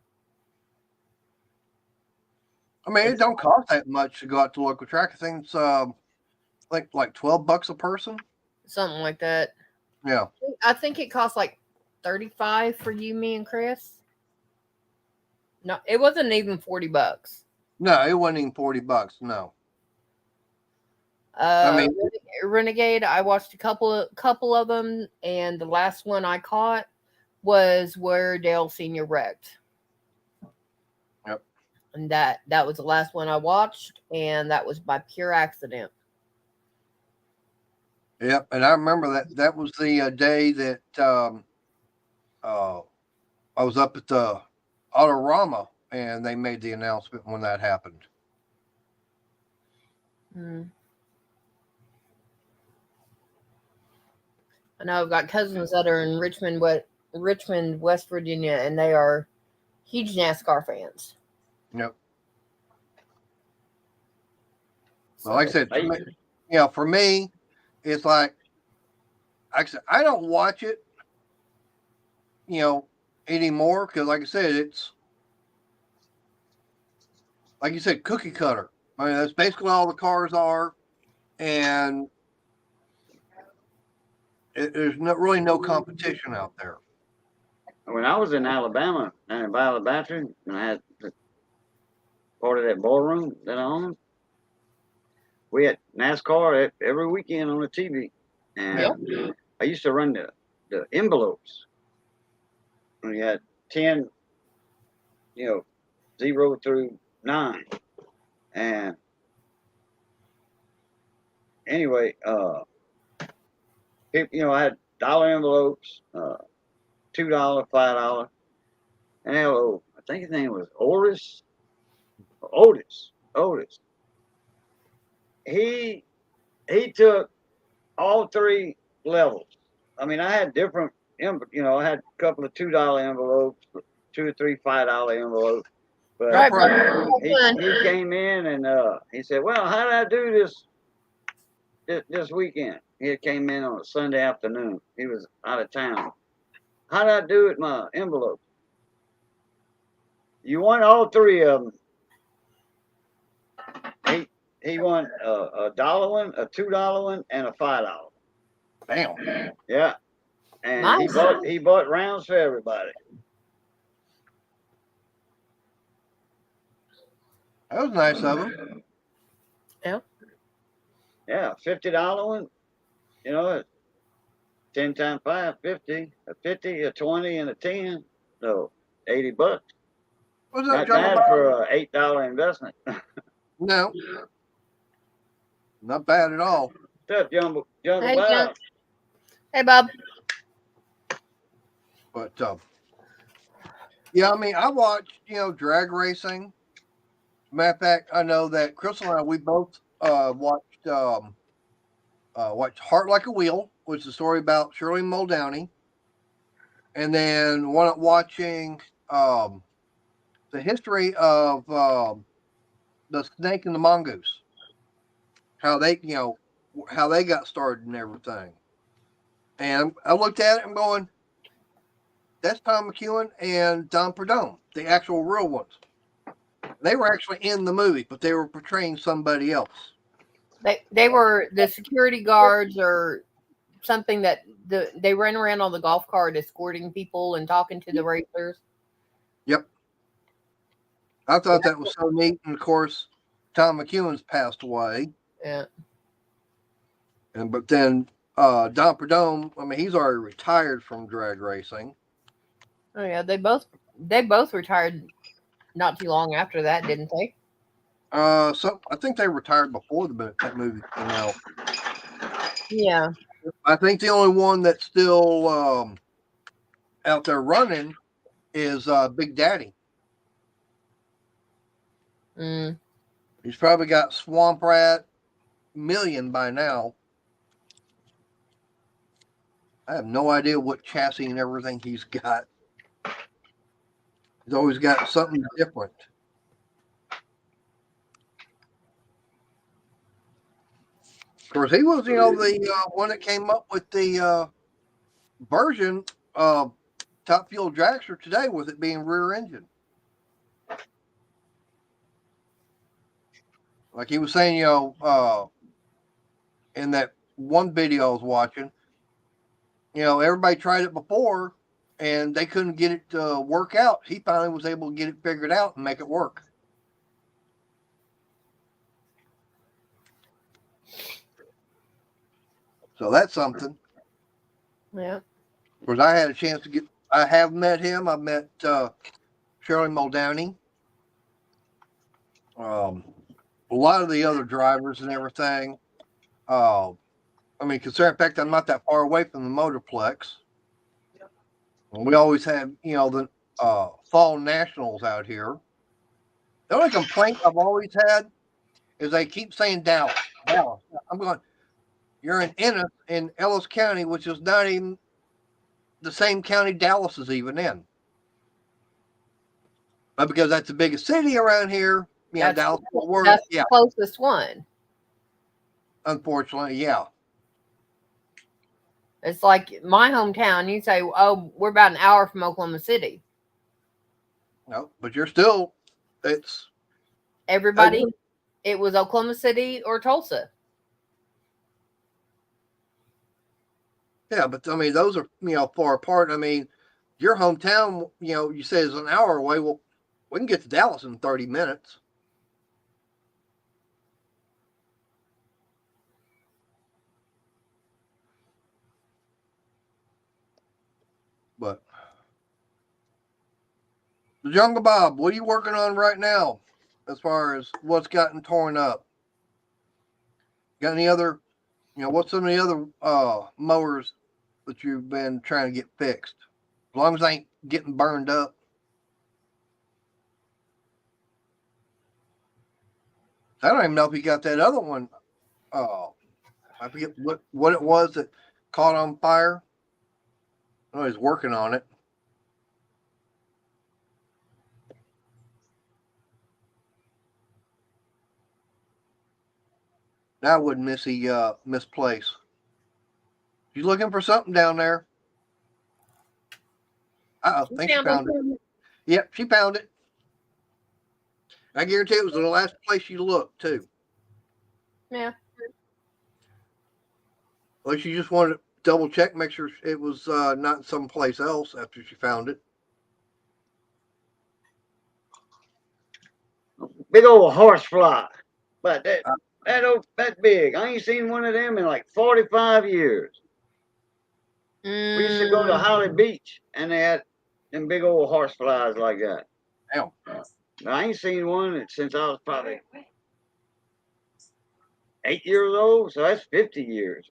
I mean, it don't cost that much to go out to local track. I think it's like $12 a person. something like that. Yeah. I think it costs like 35 for you, me, and Chris. No, it wasn't even $40. No, it wasn't even $40. No. I mean- Renegade. I watched a couple of them, and the last one I caught was where Dale Senior wrecked. Yep. And that was the last one I watched, and that was by pure accident. Yep. And I remember that was the day that I was up at the Autorama and they made the announcement when that happened. I know I've got cousins that are in Richmond, West Virginia, and they are huge NASCAR fans. Yep. Well, like I said, I- for me, it's like I don't watch it, anymore because, like I said, it's like you said, cookie cutter. I mean, that's basically all the cars are, and there's really no competition out there. When I was in Alabama, down in Violet Battery, and I had part of that ballroom that I owned, we had NASCAR every weekend on the TV. And I used to run the envelopes. We had 10, 0 through 9. And anyway, I had dollar envelopes, $2, $5. And I think his name was Otis. He took all 3 levels. I mean, I had different, I had a couple of $2 envelopes, 2 or 3 $5 envelopes. But he came in and he said, "Well, how did I do this weekend?" He came in on a Sunday afternoon. He was out of town. How did I do it? My envelope. You won all 3 of them. He won a $1 one, a $2 one, and a $5. Damn. Yeah, and Nice. he bought rounds for everybody. That was nice of him. Yeah, $50 one. 10 times 5, 50. A 50, a 20, and a 10. So $80. What's Not up, John? bad for an $8 investment. No. Not bad at all. What's up, Jungle Hey, Bob? John. Hey, Bob. But yeah, I mean, I watched, drag racing. Matter of fact, I know that Crystal and I, we both watched Heart Like a Wheel, which is a story about Shirley Muldowney, and then watching the history of the snake and the mongoose, how they, how they got started and everything. And I looked at it, I'm going, that's Tom McEwen and Don Perdome, the actual real ones. They were actually in the movie, but they were portraying somebody else. They were the security guards or something that they ran around on the golf cart escorting people and talking to the racers. Yep. I thought that was so neat. And of course, Tom McEwen's passed away. Yeah. But then Don Perdome, I mean, he's already retired from drag racing. Oh yeah, they both retired not too long after that, didn't they? So I think they retired before that movie came out. Yeah. I think the only one that's still out there running is Big Daddy. Mm. He's probably got Swamp Rat million by now. I have no idea what chassis and everything he's got. He's always got something different. Of course, he was, the one that came up with the version of Top Fuel Dragster today, with it being rear engine. Like he was saying, in that one video I was watching, everybody tried it before and they couldn't get it to work out. He finally was able to get it figured out and make it work. So that's something. Yeah. Of course, I had a chance I have met him. I met Shirley Muldowney. A lot of the other drivers and everything. I mean, considering the fact I'm not that far away from the Motorplex. And we always have, the fall nationals out here. The only complaint I've always had is they keep saying Dallas. Dallas. I'm going, you're in Ennis in Ellis County, which is not even the same county Dallas is even in. But because that's the biggest city around here, Dallas Fort Worth. That's the closest one. Unfortunately, yeah. It's like my hometown. You say, "Oh, we're about an hour from Oklahoma City." No, but you're still. It's everybody. It was Oklahoma City or Tulsa. Yeah, but I mean, those are far apart. I mean, your hometown, you say is an hour away. Well, we can get to Dallas in 30 minutes. But the Jungle Bob, what are you working on right now as far as what's gotten torn up? Got any other, what's some of the other mowers that you've been trying to get fixed? As long as they ain't getting burned up. I don't even know if he got that other one. I forget what it was that caught on fire. Oh, he's working on it. Now I wouldn't misplace. She's looking for something down there. I think she found it. Yep, she found it. I guarantee it was the last place she looked too. Yeah. Like she just wanted to double check, make sure it was not someplace else after she found it. Big old horsefly, but that big. I ain't seen one of them in like 45 years. We used to go to Holly Beach, and they had them big old horseflies like that. Damn. I ain't seen one since I was probably 8 years old, so that's 50 years.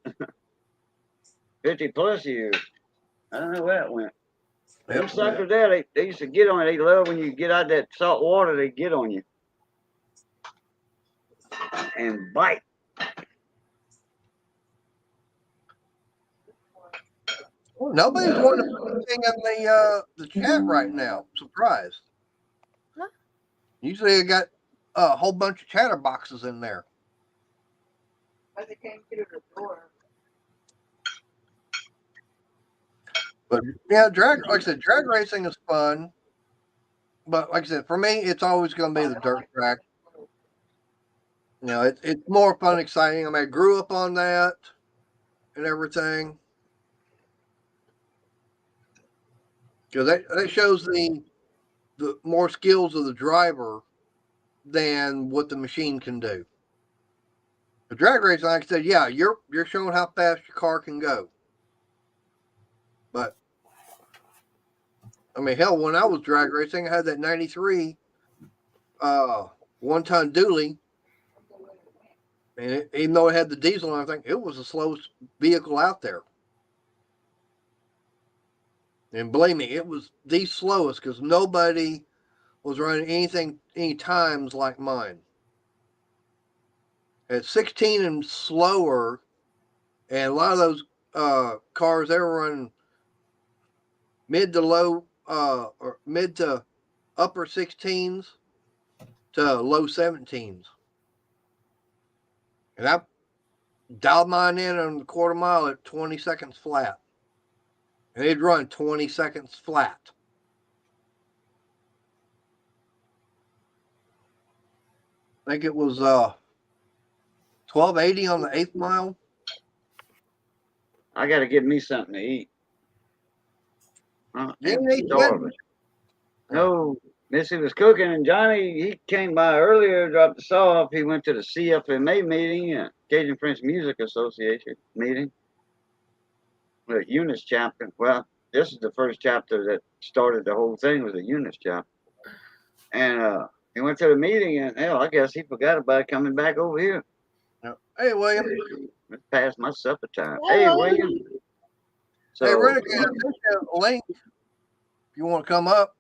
50 plus years. I don't know where it went. Them suckers there, they used to get on it. They love when you get out that salt water, they get on you and bite. Well, nobody's wanting to put anything in the chat right now. Surprised. Huh? Usually I got a whole bunch of chatterboxes in there. But they came through the door. But yeah, like I said, drag racing is fun. But like I said, for me, it's always going to be the dirt track. You know, it's more fun, exciting. I mean, I grew up on that and everything. Because that shows the more skills of the driver than what the machine can do. The drag racing, like I said, yeah, you're showing how fast your car can go. But I mean, hell, when I was drag racing, I had that 93 one-ton dually, and even though it had the diesel and everything, it was the slowest vehicle out there. And believe me, it was the slowest because nobody was running any times like mine. At 16 and slower, and a lot of those cars, they were running mid to low or mid to upper 16s to low 17s. And I dialed mine in on the quarter mile at 20 seconds flat. And it'd run 20 seconds flat. I think it was 1280 on the 8th mile. I got to get me something to eat. Yeah, I'm they did. starving. No, Missy was cooking, and Johnny, he came by earlier, dropped us off. He went to the CFMA meeting, Cajun French Music Association meeting, with Eunice chapter. Well, this is the first chapter that started the whole thing, was the Eunice chapter. And he went to the meeting, and hell, I guess he forgot about coming back over here. Hey, William. It's past my supper time. Hey, Hey, William. So, Hey, Renegade, I sent you a link if you want to come up.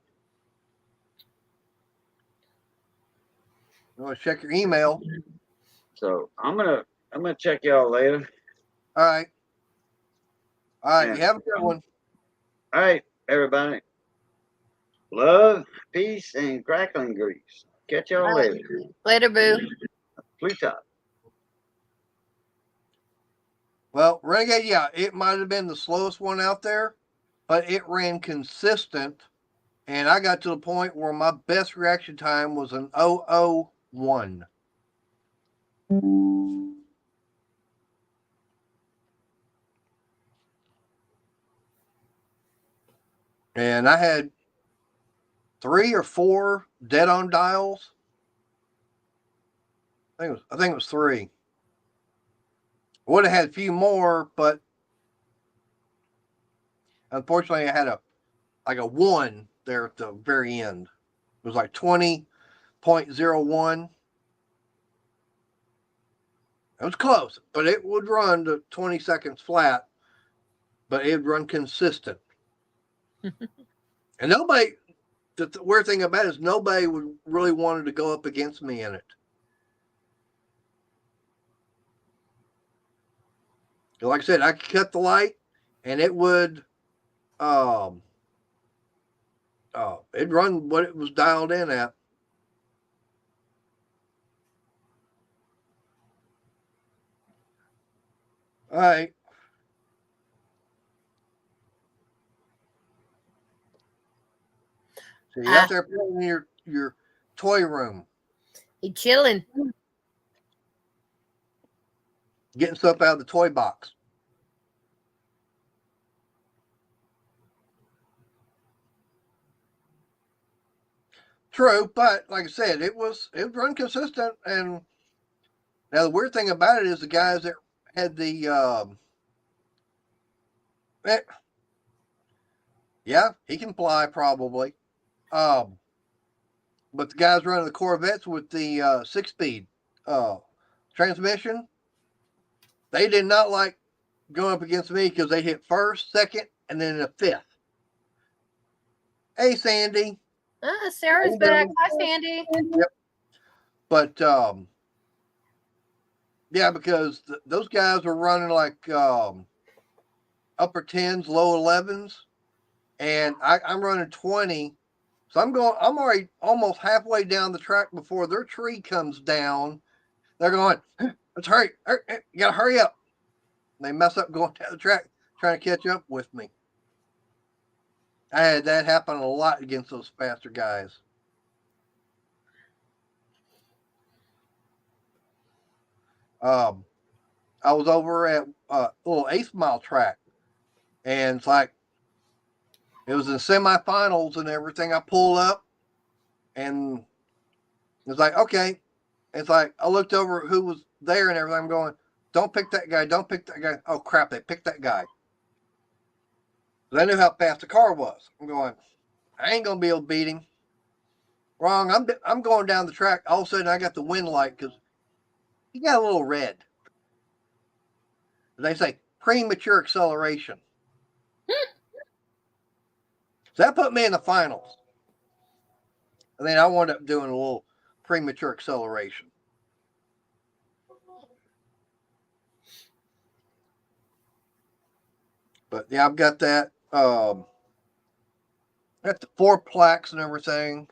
You want to check your email. So I'm gonna check y'all later. All right. All right. Yeah. You have a good one. All right, everybody. Love, peace, and crackling grease. Catch y'all later. Later, boo. Plutarch. Well, Renegade, yeah, it might have been the slowest one out there, but it ran consistent. And I got to the point where my best reaction time was an 001. And I had 3 or 4 dead on dials. I think it was 3. Would have had a few more, but unfortunately I had a 1 there at the very end. It was like 20.01. It was close, but it would run to 20 seconds flat, but it'd run consistent. And nobody, the weird thing about it is nobody would really wanted to go up against me in it. Like I said, I could cut the light and it would it'd run what it was dialed in at. All right. So you out there playing in your toy room, He chilling. getting stuff out of the toy box. True, but like I said, it was run consistent. And now the weird thing about it is the guys that had the yeah, he can fly probably. But the guys running the Corvettes with the 6-speed transmission, they did not like going up against me because they hit first, second, and then a fifth. Hey, Sandy. Sarah's back. Hi, Sandy. Yep. But yeah, because those guys were running like upper 10s, low 11s, and I'm running 20. So I'm already almost halfway down the track before their tree comes down. They're going, let's hurry. You gotta hurry up. They mess up going down the track, trying to catch up with me. I had that happen a lot against those faster guys. I was over at a little 8th mile track, and it's like it was in semifinals and everything. I pulled up, and it's like, okay. It's like I looked over who was there and everything. I'm going, don't pick that guy. Don't pick that guy. Oh crap! They picked that guy. I knew how fast the car was. I'm going, I ain't gonna be able to beat him. Wrong. I'm going down the track. All of a sudden, I got the wind light because he got a little red. They say premature acceleration. So that put me in the finals. And then I wound up doing a little premature acceleration. But yeah, I've got that. Got the 4 plaques and everything.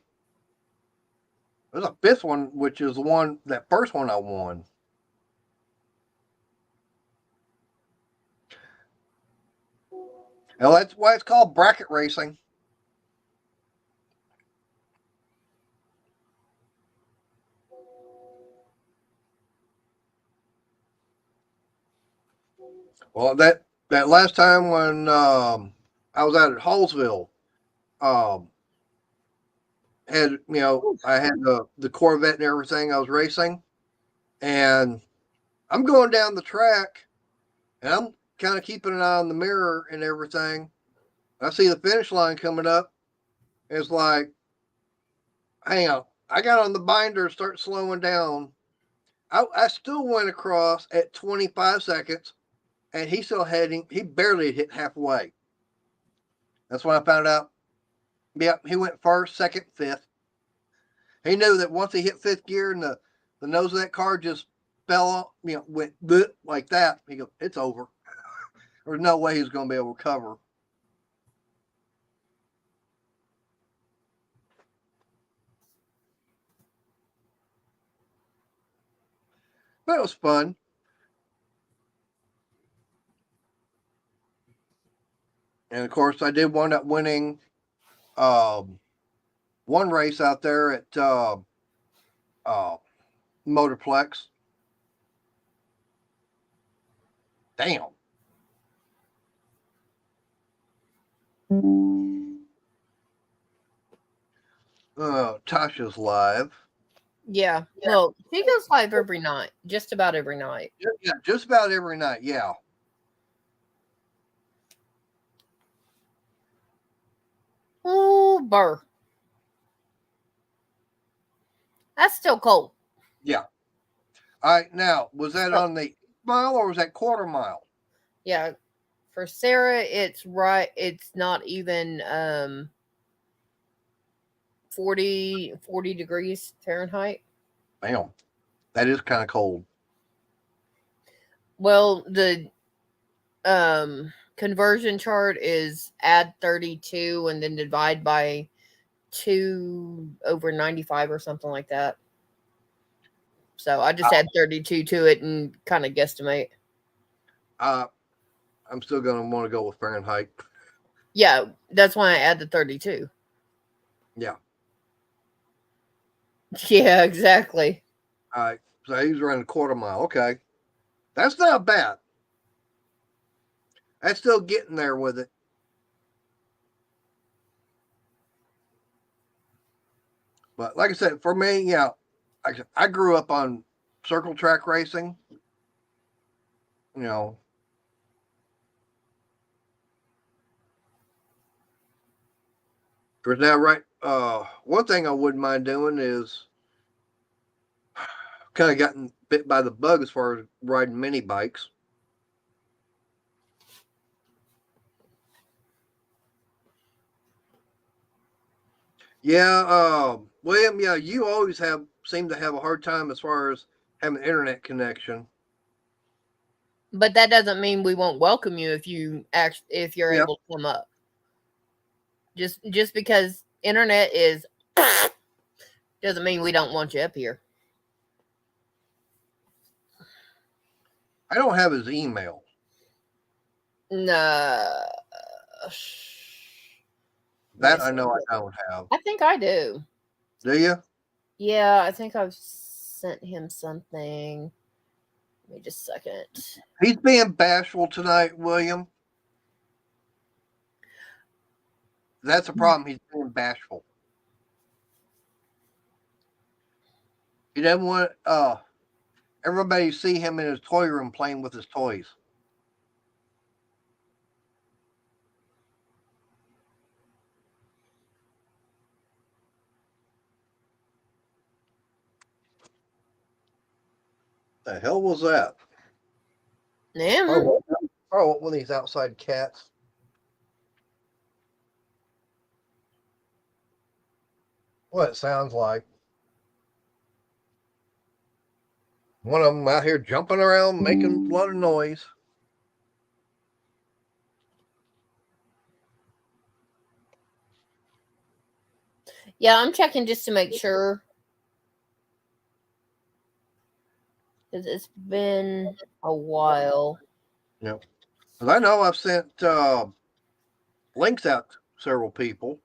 There's a 5th one, which is the one, that first one I won. And that's why it's called bracket racing. Well, that last time when I was out at Hallsville, had I had the Corvette and everything I was racing, and I'm going down the track, and I'm kind of keeping an eye on the mirror and everything. I see the finish line coming up. It's like, hang on, I got on the binder, start slowing down. I still went across at 25 seconds, and he's still heading. He barely hit halfway. That's when I found out. Yep, he went first, second, 5th. He knew that once he hit 5th gear and the nose of that car just fell off, went like that. He goes, it's over. There's no way he's going to be able to recover. But it was fun. And of course, I did wind up winning one race out there at Motorplex. Damn. Tasha's live. Yeah. Well, she goes live every night, just about every night. Yeah, just about every night. Yeah. Oh, burr. That's still cold. Yeah. All right. Now, was that on the mile or was that quarter mile? Yeah. For Sarah, it's right. It's not even 40 degrees Fahrenheit. Damn. That is kind of cold. Well, the conversion chart is add 32 and then divide by 2/95 or something like that. So I just add 32 to it and kind of guesstimate. I'm still going to want to go with Fahrenheit. Yeah, that's why I add the 32. Yeah. Yeah, exactly. All right. So he's running a quarter mile. Okay. That's not bad. That's still getting there with it. But like I said, for me, yeah, I grew up on circle track racing. Because now, right, one thing I wouldn't mind doing is kind of gotten bit by the bug as far as riding mini bikes. Yeah, William, yeah, you always seem to have a hard time as far as having internet connection. But that doesn't mean we won't welcome you if you're able to come up. Just because internet is doesn't mean we don't want you up here. I don't have his email. No. That I know I don't have. I think I do. Do you? Yeah, I think I've sent him something. Give me just a second. He's being bashful tonight, William. That's a problem. He's being bashful. He doesn't want everybody to see him in his toy room playing with his toys. The hell was that? Yeah. Oh, one of these outside cats. What it sounds like. One of them out here jumping around, making a lot of noise. Yeah, I'm checking just to make sure. Because it's been a while. Yep. Because I know I've sent links out to several people.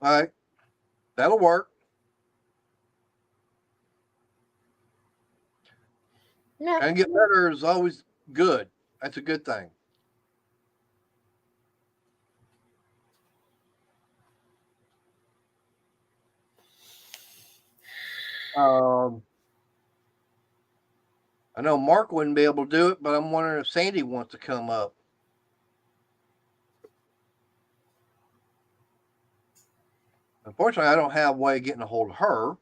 All right. That'll work. Yeah. And get better is always good. That's a good thing. I know Mark wouldn't be able to do it, but I'm wondering if Sandy wants to come up. Unfortunately, I don't have a way of getting a hold of her.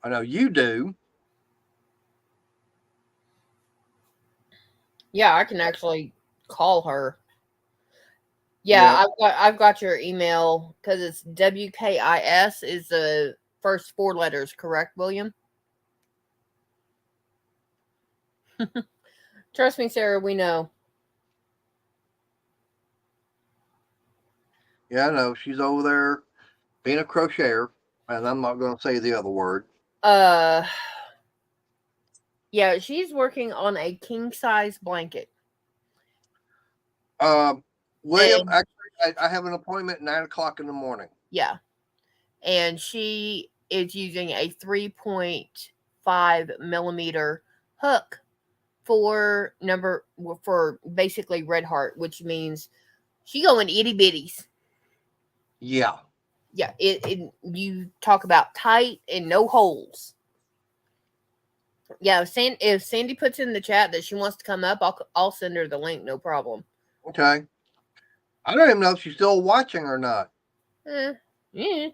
I know you do. Yeah, I can actually call her. Yeah, I've got your email because it's WKIS is the first 4 letters, correct, William? Trust me, Sarah, we know. Yeah, I know. She's over there being a crocheter, and I'm not going to say the other word. Yeah, she's working on a king size blanket. William, And- actually, I have an appointment at 9:00 in the morning. Yeah. And she is using a 3.5 millimeter hook for basically red heart, which means she going itty bitties. Yeah. Yeah, you talk about tight and no holes. Yeah, if Sandy puts in the chat that she wants to come up, I'll send her the link, no problem. Okay. I don't even know if she's still watching or not. Yeah.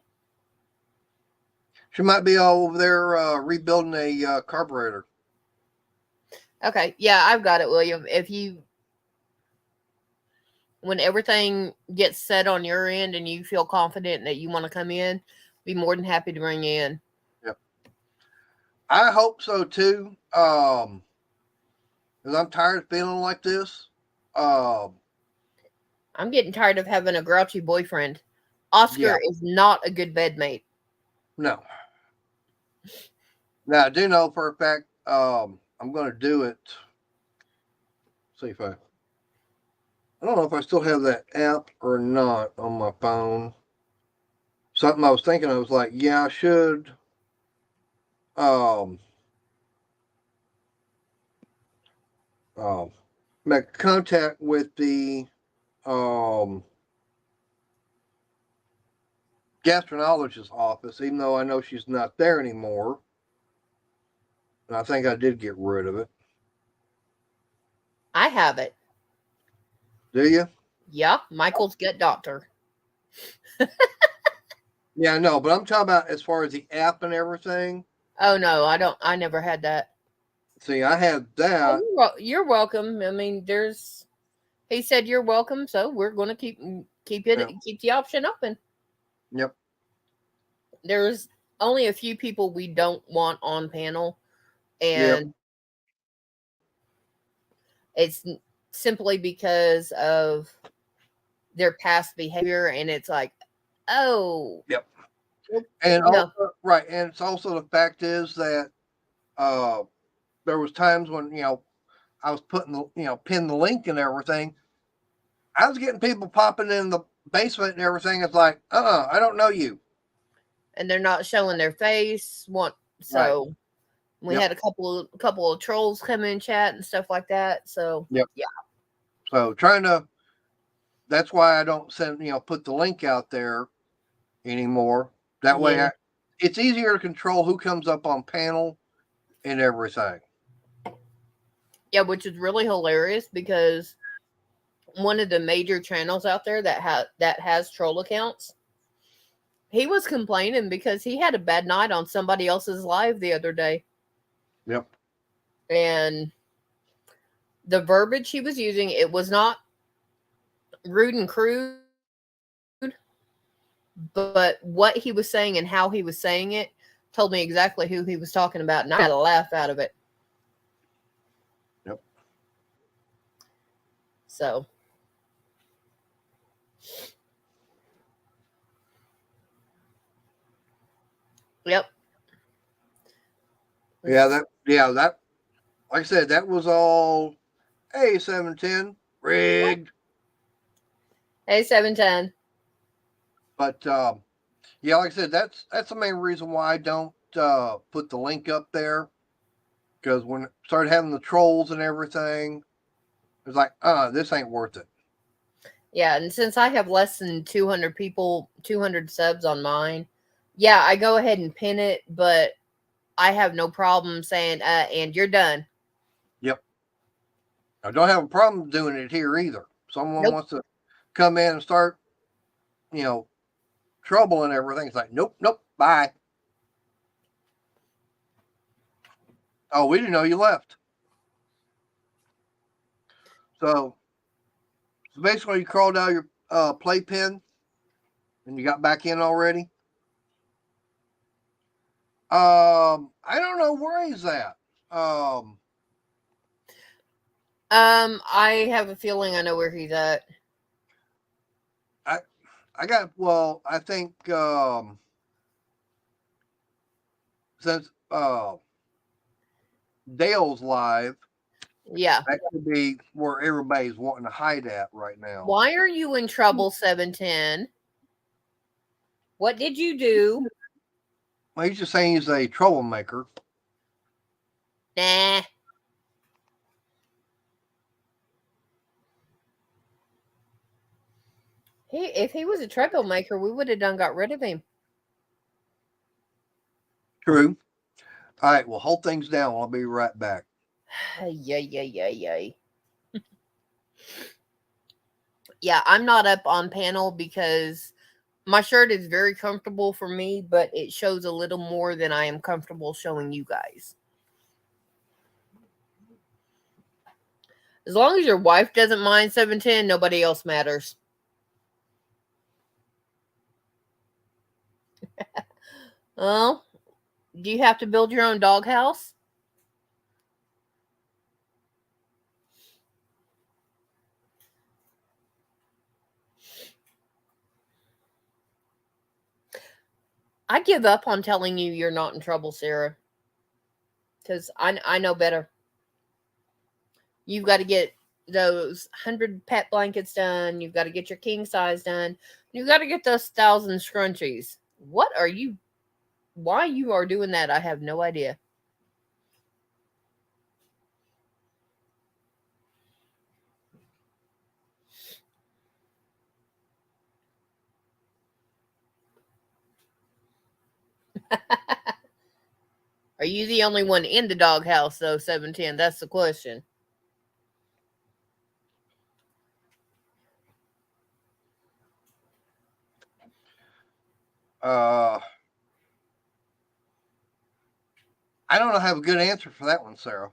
She might be all over there rebuilding a carburetor. Okay, yeah, I've got it, William. When everything gets set on your end and you feel confident that you want to come in, be more than happy to bring you in. Yep. I hope so too. Because I'm tired of feeling like this. I'm getting tired of having a grouchy boyfriend. Oscar is not a good bedmate. No. Now I do know for a fact I'm going to do it. See if I don't know if I still have that app or not on my phone. Something I was thinking, I was like, yeah, I should. Make contact with the gastroenterologist's office, even though I know she's not there anymore. And I think I did get rid of it. I have it. Do you? Yeah, Michael's gut doctor. Yeah, I know, but I'm talking about as far as the app and everything. Oh no, I don't. I never had that. See, I had that. Oh, you're welcome. I mean, he said you're welcome, so we're going to keep the option open. Yep. There's only a few people we don't want on panel, and it's simply because of their past behavior, and it's like, oh, yep, And Yeah. also, right, and it's also the fact is that there was times when I was putting the pin the link and everything. I was getting people popping in the basement and everything. It's like, I don't know you. And they're not showing their face. So we Yep. had a couple of trolls come in chat and stuff like that. So Yep. yeah. So that's why I don't put the link out there anymore. That way Yeah. it's easier to control who comes up on panel and everything. Yeah, which is really hilarious because one of the major channels out there that has troll accounts, he was complaining because he had a bad night on somebody else's live the other day. Yep. And the verbiage he was using, it was not rude and crude, but what he was saying and how he was saying it told me exactly who he was talking about, and I had a laugh out of it. Yep. So yep. That like I said, that was all A710 rigged. Hey, 710. But like I said, that's the main reason why I don't put the link up there. Because when it started having the trolls and everything, it's like, this ain't worth it. Yeah, and since I have less than 200 people, 200 subs on mine, yeah, I go ahead and pin it, but I have no problem saying, and you're done. Yep. I don't have a problem doing it here either. Someone Nope. wants to come in and start, trouble and everything. It's like, nope, bye. Oh, we didn't know you left. So basically, you crawled out your playpen and you got back in already. I don't know where he's at. I have a feeling I know where he's at. I think since Dale's live, Yeah. that could be where everybody's wanting to hide at right now. Why are you in trouble, 710? What did you do? Well, he's just saying he's a troublemaker. Nah. If he was a troublemaker, we would have done got rid of him. True. All right, well, hold things down. I'll be right back. Yay. Yeah, I'm not up on panel because my shirt is very comfortable for me, but it shows a little more than I am comfortable showing you guys. As long as your wife doesn't mind 710, nobody else matters. Oh, do you have to build your own doghouse? I give up on telling you you're not in trouble, Sarah. Because I know better. You've got to get those 100 pet blankets done. You've got to get your king size done. You've got to get those 1,000 scrunchies. Why you are doing that, I have no idea. Are you the only one in the doghouse, though, 710? That's the question. I don't have a good answer for that one, Sarah.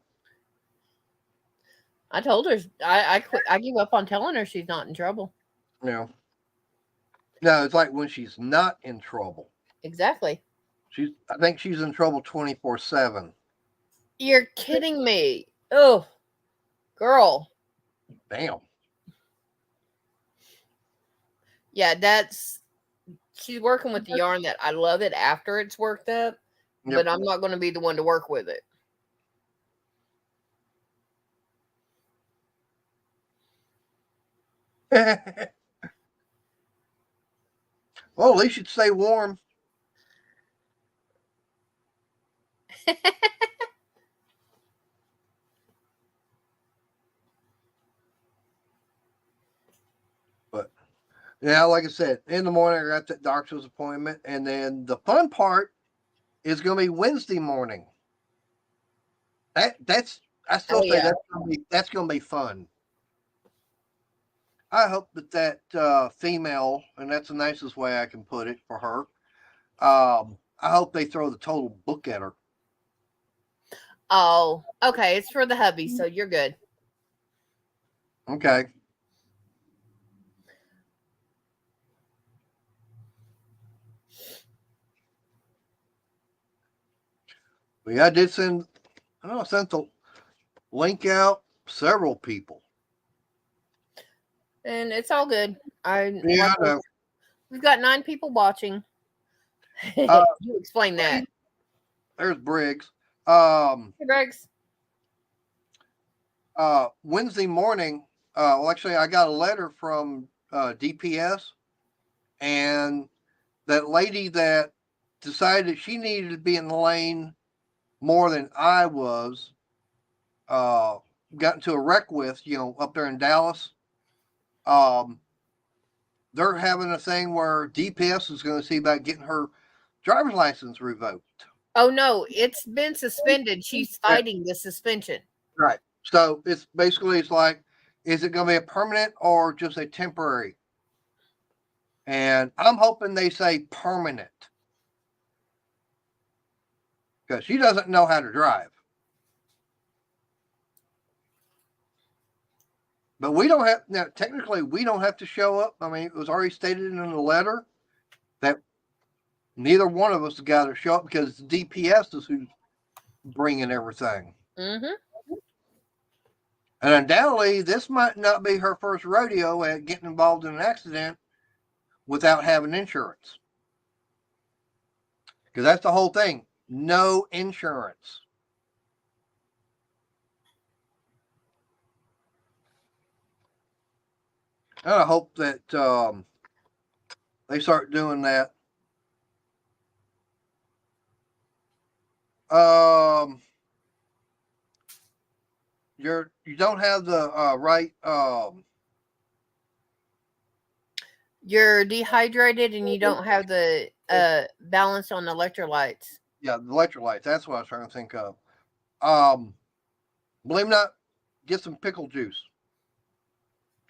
I told her I quit. I give up on telling her she's not in trouble. No, it's like when she's not in trouble. Exactly. I think she's in trouble 24/7. You're kidding me. Oh, girl. Damn. Yeah, that's she's working with the yarn that I love it after it's worked up, but I'm not going to be the one to work with it. Well, at least you'd stay warm. But yeah, like I said, in the morning I got that doctor's appointment, and then the fun part is going to be Wednesday morning. I still say that's going to be fun. I hope that female, and that's the nicest way I can put it for her. I hope they throw the total book at her. Oh, okay. It's for the hubby, so you're good. Okay. But yeah, I did send the link out several people. And it's all good. I know. We've got 9 people watching. You explain that. There's Briggs. Hey, Briggs. Wednesday morning, well, actually, I got a letter from DPS, and that lady that decided she needed to be in the lane more than I was, got into a wreck with, up there in Dallas. They're having a thing where DPS is going to see about getting her driver's license revoked. Oh, no, it's been suspended. She's fighting the suspension. Right. So it's like, is it going to be a permanent or just a temporary? And I'm hoping they say permanent, because she doesn't know how to drive. But technically, we don't have to show up. I mean, it was already stated in the letter that neither one of us has got to show up, because the DPS is who's bringing everything. Mm-hmm. And undoubtedly, this might not be her first rodeo at getting involved in an accident without having insurance. Because that's the whole thing. No insurance. And I hope that they start doing that. You don't have the right. You're dehydrated and you don't have the balance on electrolytes. Yeah, the electrolytes. That's what I was trying to think of. Believe it or not, get some pickle juice.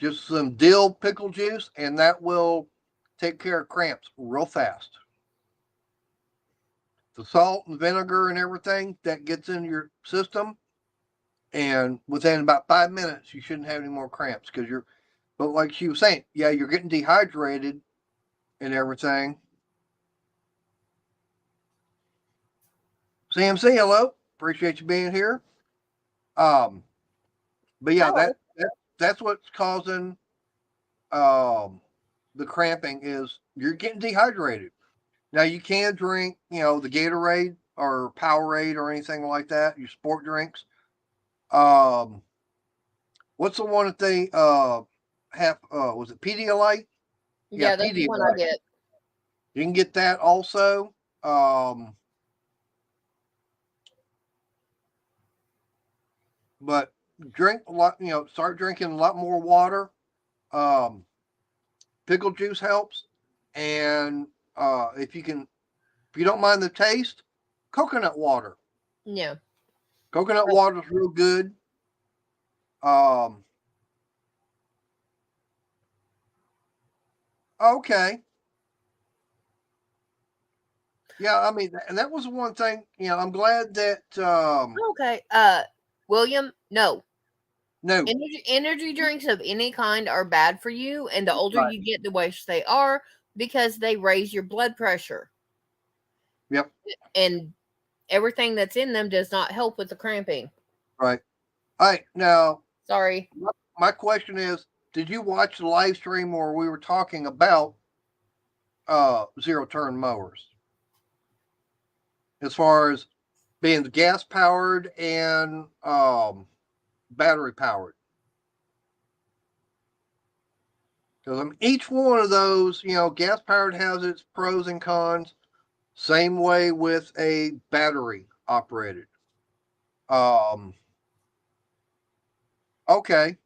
Just some dill pickle juice, and that will take care of cramps real fast. The salt and vinegar and everything that gets in your system, and within about 5 minutes, you shouldn't have any more cramps, but like she was saying, yeah, you're getting dehydrated and everything. CMC, hello. Appreciate you being here. But yeah, that's what's causing the cramping, is you're getting dehydrated. Now you can drink, the Gatorade or Powerade or anything like that, your sport drinks. What's the one that they have? Was it Pedialyte? Yeah, that's the one I get. You can get that also. But drink a lot, start drinking a lot more water. Pickle juice helps. And if you don't mind the taste, coconut water. Yeah. Coconut water is real good. Okay. Yeah, I mean, and that was one thing, I'm glad that okay. William, no. No. Energy drinks of any kind are bad for you, and the older you get, the worse they are, because they raise your blood pressure. Yep. And everything that's in them does not help with the cramping. Right. All right. Now, sorry. My question is, did you watch the live stream where we were talking about zero turn mowers, as far as being gas powered and battery powered. Because each one of those, gas powered has its pros and cons. Same way with a battery operated. Okay.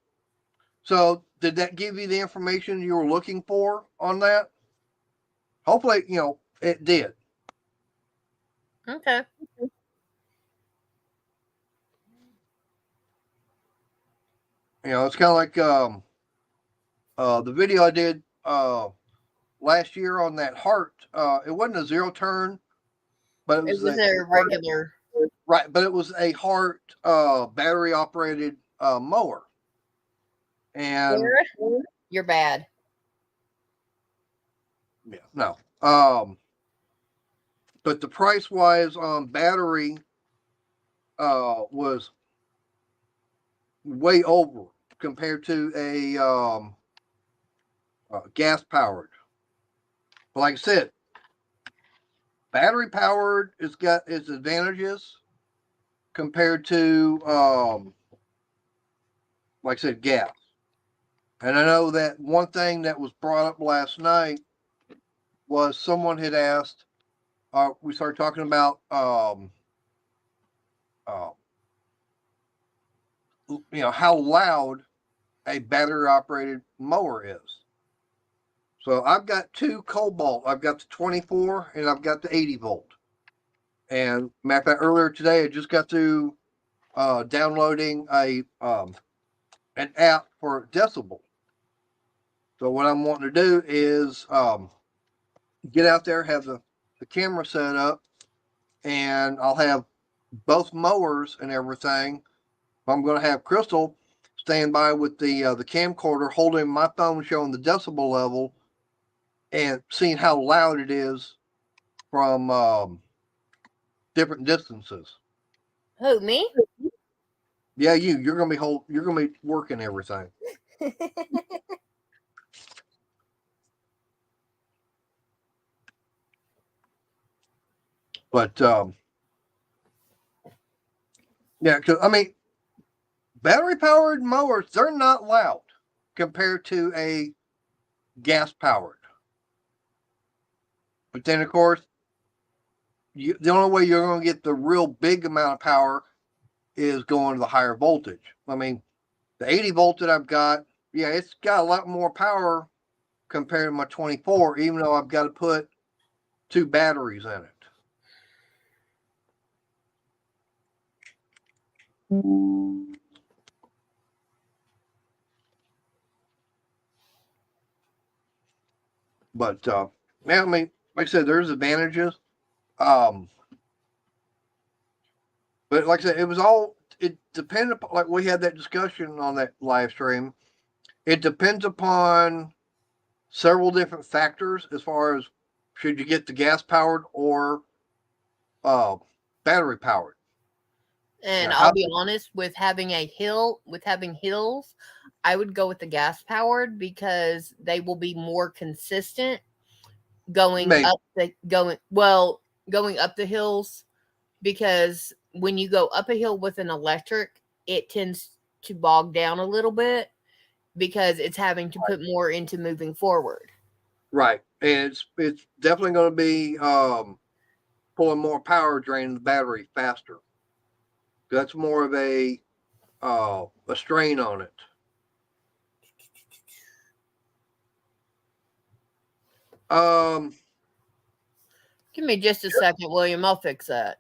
So did that give you the information you were looking for on that? Hopefully, it did. Okay. It's kind of like the video I did last year on that Hart. It wasn't a zero turn, but It was a regular. Right, but it was a Hart battery operated mower. And Sarah, you're bad. yeah, no. But the price wise on battery was way over compared to a gas powered. But like I said, battery powered has got its advantages compared to like I said, gas. And I know that one thing that was brought up last night was someone had asked, we started talking about how loud a battery operated mower is. So I've got two Cobalt. I've got the 24 and I've got the 80 volt. And matter of fact, earlier today I just got through downloading an app for Decibel. So what I'm wanting to do is get out there, have the camera set up, and I'll have both mowers and everything. I'm going to have Crystal stand by with the camcorder, holding my phone, showing the decibel level, and seeing how loud it is from different distances. Who, me? Yeah, you're going to be working everything. But yeah, because battery powered mowers, they're not loud compared to a gas powered. But then, of course, the only way you're going to get the real big amount of power is going to the higher voltage. The 80 volt that I've got, yeah, it's got a lot more power compared to my 24, even though I've got to put two batteries in it. But yeah, like I said, there's advantages. But like I said, it depended upon, like we had that discussion on that live stream. It depends upon several different factors as far as should you get the gas powered or battery powered. And Now, I'll be honest, with having hills, I would go with the gas powered because they will be more consistent going up the hills, because when you go up a hill with an electric, it tends to bog down a little bit because it's having to put more into moving forward. Right. And it's definitely going to be pulling more power, draining the battery faster. That's more of a strain on it. Give me just a second, William. I'll fix that.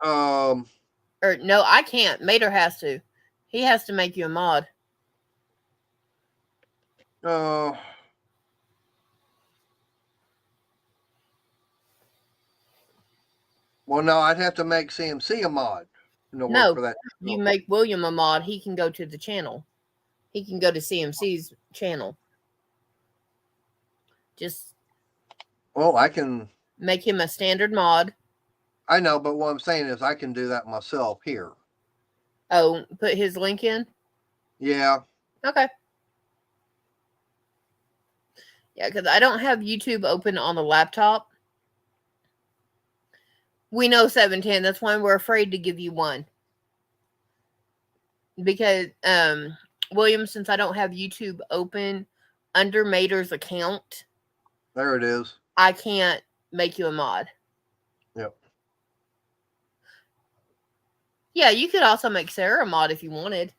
Well, Or no, I can't. Mater has to. He has to make you a mod. no, I'd have to make CMC a mod. No, for that. you make William a mod. He can go to the channel. He can go to CMC's channel. Just I can make him a standard mod. I know, but what I'm saying is I can do that myself here. Oh, put his link in? Yeah. Okay. Yeah, because I don't have YouTube open on the laptop. We know 710. That's why we're afraid to give you one. Because, William, since I don't have YouTube open under Mater's account, There it is. I can't make you a mod. Yep. Yeah, you could also make Sarah a mod if you wanted.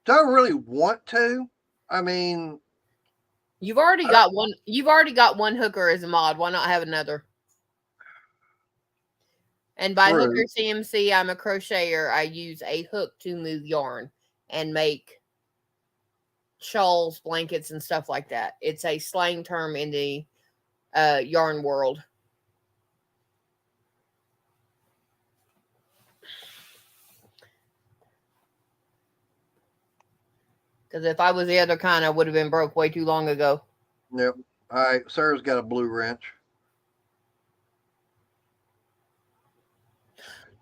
Do I really want to? I mean, You've already got one. You've already got one hooker as a mod. Why not have another? And by true. hooker CMC, I'm a crocheter. I use a hook to move yarn and make shawls, blankets, and stuff like that. It's a slang term in the yarn world. Because if I was the other kind, I would have been broke way too long ago. Yep. All right. Sarah's got a blue wrench.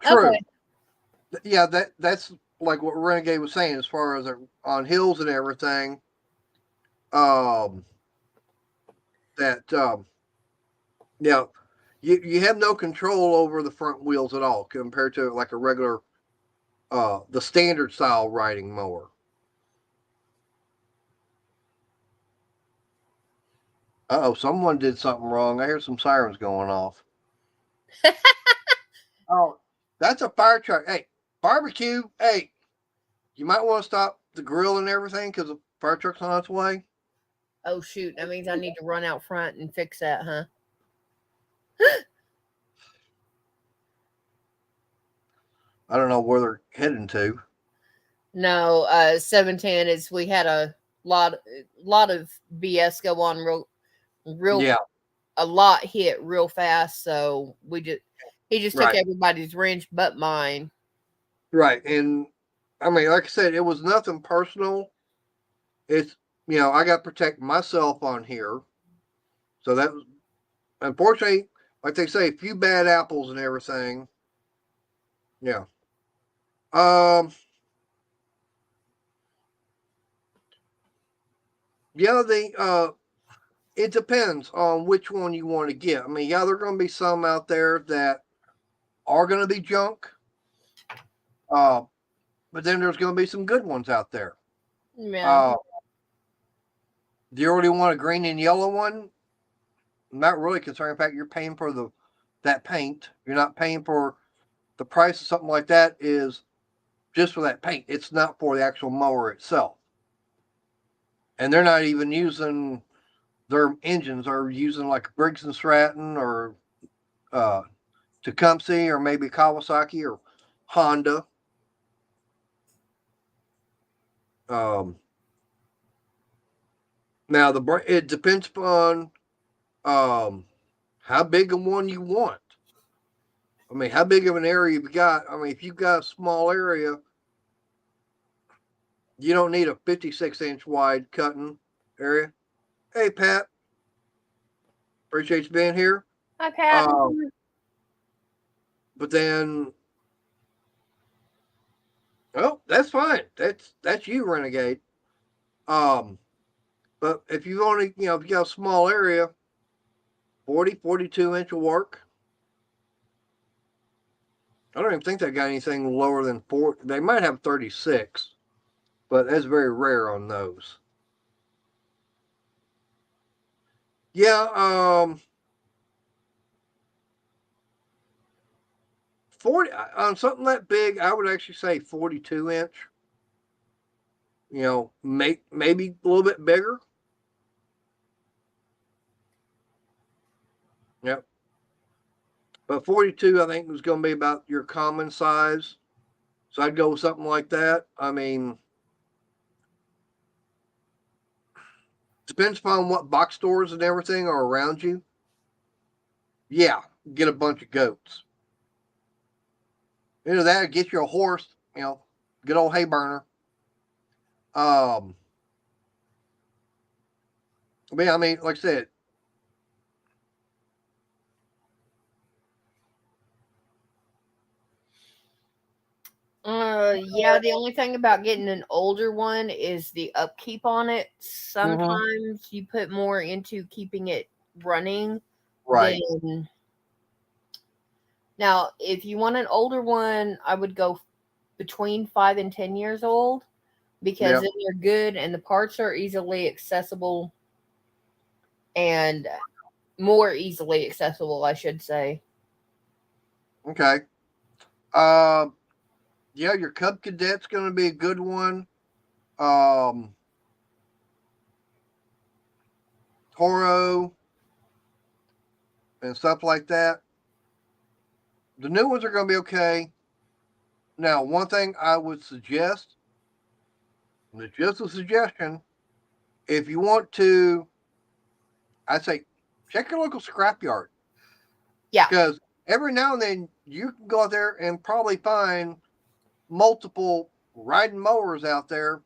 True. Okay. Yeah, that's like what Renegade was saying as far as on hills and everything. Yeah, you have no control over the front wheels at all compared to like a regular the standard style riding mower. Uh-oh, someone did something wrong. I hear some sirens going off. Oh, that's a fire truck. Hey, barbecue. Hey, you might want to stop the grill and everything because the fire truck's on its way. Oh, shoot. That means I need to run out front and fix that, huh? I don't know where they're heading to. No, 710 is we had a lot of BS go on real Yeah. A lot hit real fast, so he just took Right. everybody's wrench but mine. Right. And I mean, like I said, it was nothing personal. It's, I got to protect myself on here. So that was, unfortunately, like they say, a few bad apples and everything. Yeah. Yeah, it depends on which one you want to get. I mean, yeah, there are going to be some out there that are going to be junk. But then there's going to be some good ones out there. Yeah. Do you really want a green and yellow one? I'm not really concerned. In fact, you're paying for that paint. You're not paying for the price of something like that is just for that paint. It's not for the actual mower itself. And they're not even using their engines. They're using like Briggs and Stratton or Tecumseh or maybe Kawasaki or Honda. Now it depends upon how big a one you want. I mean, how big of an area you've got. I mean, if you've got a small area, you don't need a 56-inch wide cutting area. Hey, Pat. Appreciate you being here. Hi, Pat. But then, oh, that's fine. That's you, Renegade. But if you only, if you got a small area, 40, 42-inch will work. I don't even think they got anything lower than 4. They might have 36, but that's very rare on those. Yeah, 40 on something that big, I would actually say 42-inch. Maybe a little bit bigger. Yep. But 42, I think, was going to be about your common size. So I'd go with something like that. I mean, depends upon what box stores and everything are around you. Yeah, get a bunch of goats. That get you a horse, good old hay burner. But yeah, I mean, like I said, Yeah, the only thing about getting an older one is the upkeep on it. Sometimes you put more into keeping it running Right. than now. If you want an older one, I would go between 5 and 10 years old because Yep. then they're good and the parts are easily accessible and more easily accessible, I should say. Okay. Yeah, your Cub Cadet's going to be a good one. Toro and stuff like that. The new ones are going to be okay. Now, one thing I would suggest, and it's just a suggestion, if you want to, I'd say check your local scrapyard Yeah. because every now and then you can go out there and probably find multiple riding mowers out there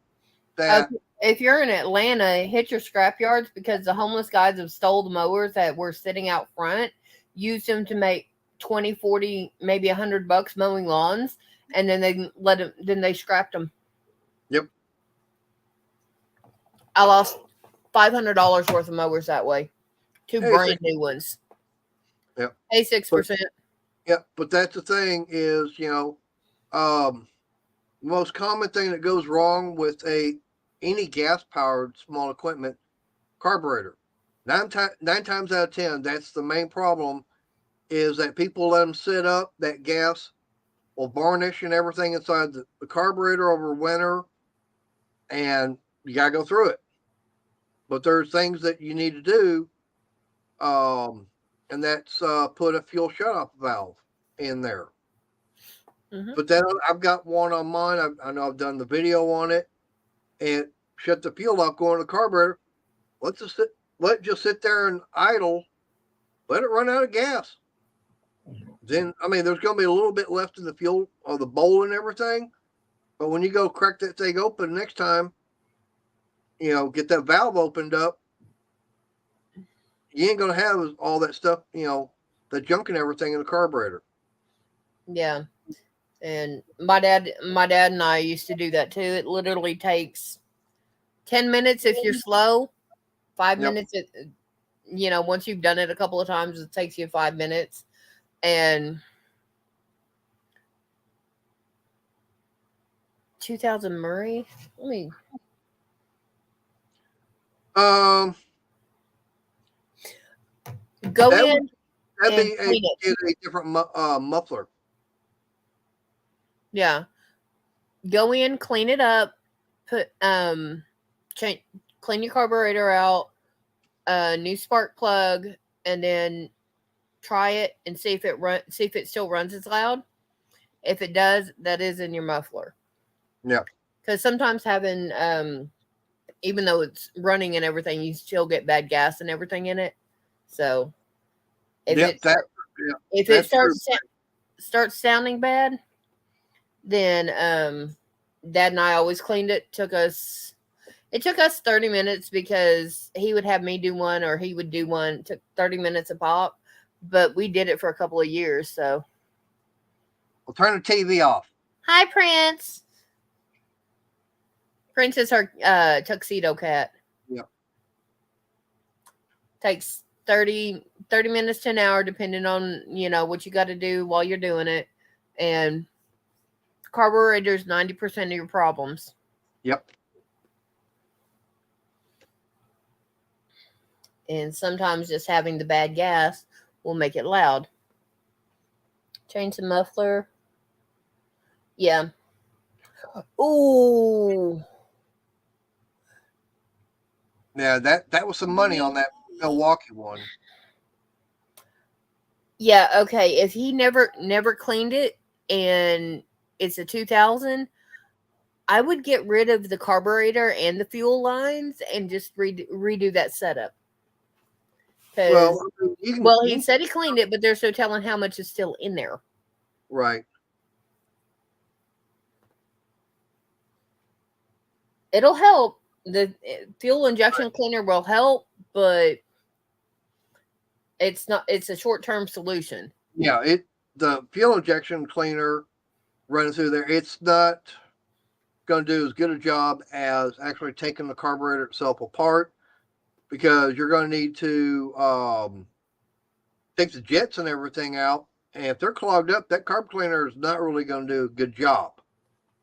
that, If you're in Atlanta, hit your scrap yards because the homeless guys have stole the mowers that were sitting out front, used them to make 20, 40, maybe $100 mowing lawns, and then they let them. Then they scrapped them. yep. I lost $500 worth of mowers that way. Two Hey, brand new ones. Yep. Hey, 6%. Yep. But that's the thing is, most common thing that goes wrong with any gas powered small equipment carburetor. Nine times out of 10, that's the main problem is that people let them sit up. That gas will varnish and everything inside the carburetor over winter, and you got to go through it. But there's things that you need to do, and that's put a fuel shutoff valve in there. But then I've got one on mine. I know I've done the video on it, and shut the fuel off, go on the carburetor. Let it just sit there and idle. Let it run out of gas. Then there's going to be a little bit left in the fuel of the bowl and everything. But when you go crack that thing open next time, get that valve opened up, you ain't going to have all that stuff, the junk and everything in the carburetor. Yeah. And my dad and I used to do that too. It literally takes 10 minutes if you're slow, 5 Yep. minutes. Once you've done it a couple of times, it takes you 5 minutes. And 2000 Murray. Let me. Go in. That'd be clean it. a different muffler. Yeah. Go in, clean it up, put clean your carburetor out, new spark plug, and then try it and see if it still runs as loud. If it does, that is in your muffler. Yeah. Because sometimes having even though it's running and everything, you still get bad gas and everything in it. So if it starts sounding bad, then Dad and I always cleaned it. It took us 30 minutes because he would have me do one or he would do one. It took 30 minutes a pop, but we did it for a couple of years. So we'll turn the TV off. Hi, Prince. Prince is her tuxedo cat. Yep. Takes 30 minutes to an hour, depending on, what you got to do while you're doing it. And carburetor's 90% of your problems. Yep. And sometimes just having the bad gas will make it loud. Change the muffler. Yeah. Ooh. Yeah, that was some money on that Milwaukee one. Yeah, okay. If he never cleaned it and it's a 2000, I would get rid of the carburetor and the fuel lines and just redo that setup. Well, he said he cleaned it, but there's no telling how much is still in there. Right. It'll help. The fuel injection cleaner will help, but it's a short-term solution. Yeah, the fuel injection cleaner running through there. It's not going to do as good a job as actually taking the carburetor itself apart, because you're going to need to take the jets and everything out. And if they're clogged up, that carb cleaner is not really going to do a good job.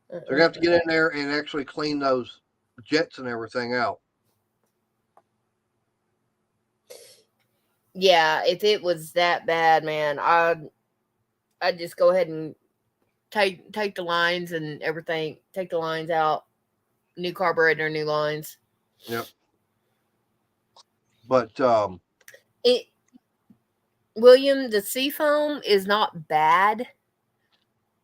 So you're going to have to get in there and actually clean those jets and everything out. Yeah, if it was that bad, man, I'd just go ahead and take the lines and everything, take the lines out, new carburetor, new lines. Yep. But It William, the Seafoam is not bad,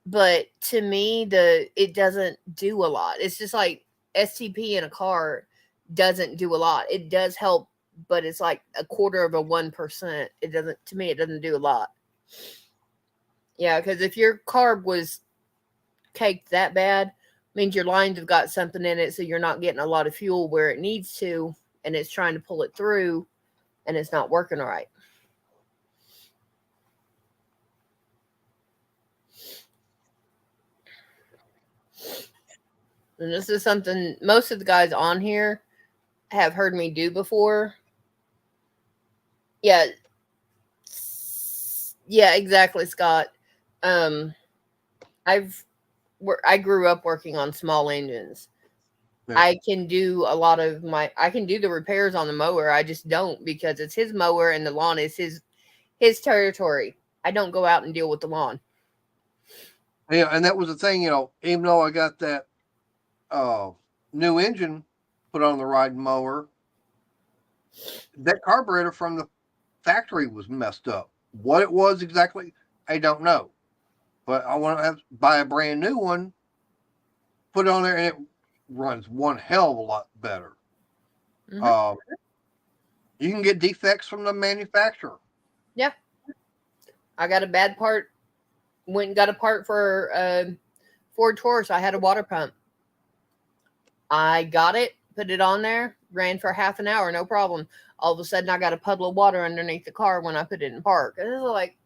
but to me it doesn't do a lot. It's just like STP in a car doesn't do a lot. It does help, but it's like 1/4%. It doesn't, to me, it doesn't do a lot. Yeah, because if your carb was caked that bad, means your lines have got something in it, so you're not getting a lot of fuel where it needs to, and it's trying to pull it through, and it's not working right. And this is something most of the guys on here have heard me do before. Yeah. Yeah, exactly, Scott. I grew up working on small engines. Yeah. I can do I can do the repairs on the mower. I just don't, because it's his mower and the lawn is his territory. I don't go out and deal with the lawn. yeah, and that was the thing, even though I got that new engine put on the riding mower, that carburetor from the factory was messed up. What it was exactly, I don't know. But I want to buy a brand new one, put it on there, and it runs one hell of a lot better. Mhm. You can get defects from the manufacturer. Yeah. I got a bad part. Went and got a part for Ford Taurus. I had a water pump. I got it, put it on there, ran for half an hour, no problem. All of a sudden, I got a puddle of water underneath the car when I put it in park. It was like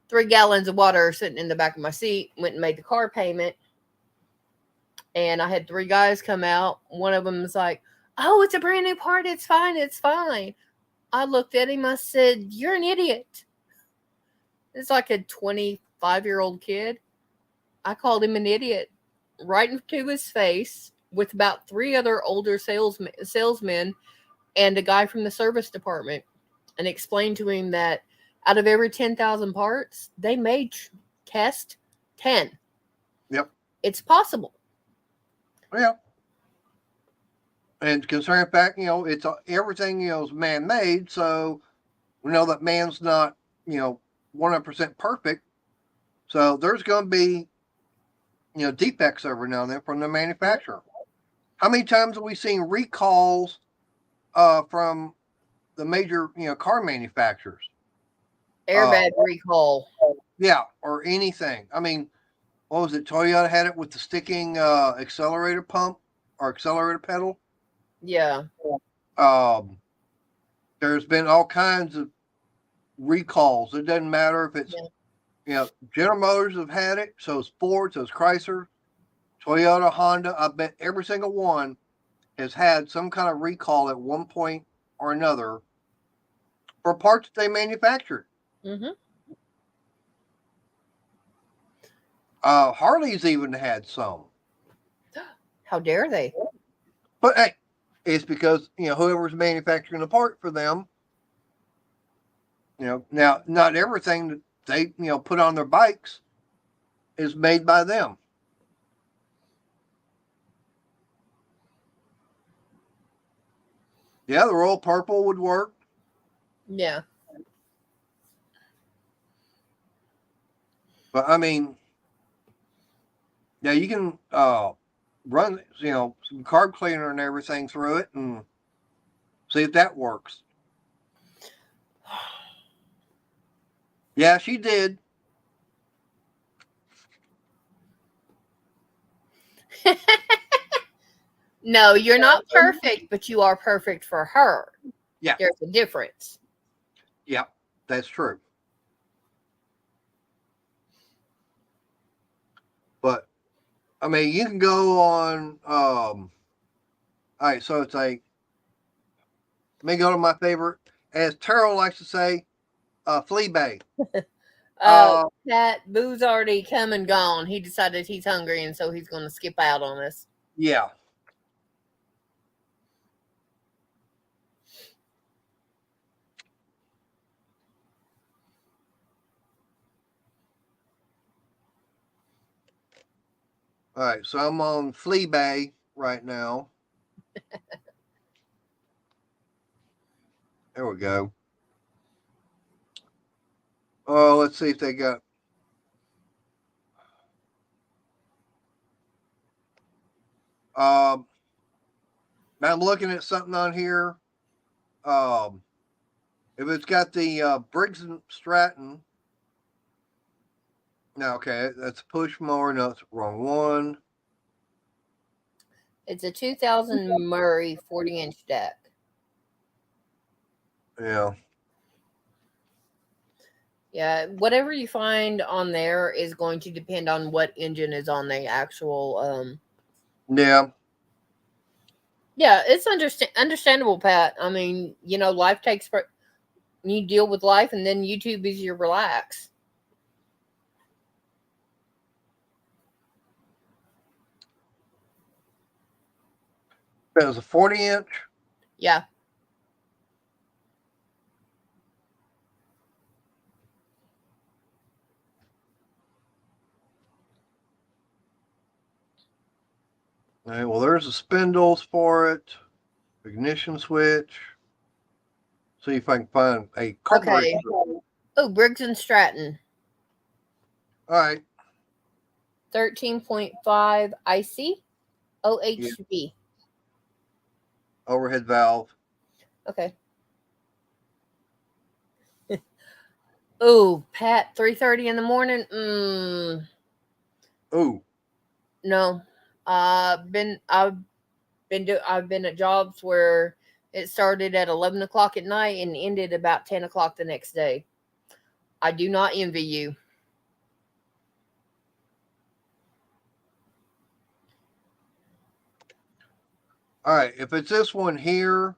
3 gallons of water sitting in the back of my seat. Went and made the car payment. And I had 3 guys come out. One of them was like, "Oh, it's a brand new part. It's fine. It's fine." I looked at him. I said, "You're an idiot." It's like a 25-year-old kid. I called him an idiot right into his face with about 3 other older salesmen and a guy from the service department, and explained to him that out of every 10,000 parts, they may test 10. Yep. It's possible. Yeah. And concerning the fact, it's everything, is man-made. So we know that man's not, 100% perfect. So there's going to be, defects every now and then from the manufacturer. How many times have we seen recalls from the major, car manufacturers? Airbag recall. Yeah, or anything. I mean, what was it? Toyota had it with the sticking accelerator pump or accelerator pedal. Yeah. There's been all kinds of recalls. It doesn't matter if it's, General Motors have had it. So it's Ford, so it's Chrysler, Toyota, Honda. I bet every single one has had some kind of recall at one point or another for parts that they manufactured. Mm-hmm. Harley's even had some. How dare they? But hey, it's because, whoever's manufacturing the part for them, now not everything that they, put on their bikes is made by them. Yeah, the Royal Purple would work. Yeah. But I mean, yeah, you can run, some carb cleaner and everything through it and see if that works. Yeah, she did. No, you're not perfect, but you are perfect for her. Yeah. There's a difference. Yeah, that's true. But I mean, you can go on. All right, so it's like, let me go to my favorite, as Terrell likes to say, Fleabag. That Boo's already come and gone. He decided he's hungry, and so he's going to skip out on us. Yeah. All right, so I'm on Fleabag right now. There we go. Oh, let's see if they got. I'm looking at something on here. If it's got the Briggs and Stratton. No, okay, that's a push mower. No, it's the wrong one. It's a 2000 Murray 40-inch deck. Yeah. Yeah, whatever you find on there is going to depend on what engine is on the actual. Yeah. Yeah, it's understandable, Pat. I mean, life takes. You deal with life, and then YouTube is your relax. That was a 40-inch. Yeah. All right, well, there's the spindles for it, ignition switch. See if I can find a carburetor. Okay. Oh, Briggs and Stratton. All right. 13.5 IC OHV. Overhead valve. Okay. Oh, Pat, 3:30 in the morning. Ooh. No. I've been at jobs where it started at 11 o'clock at night and ended about 10 o'clock the next day. I do not envy you. All right. If it's this one here,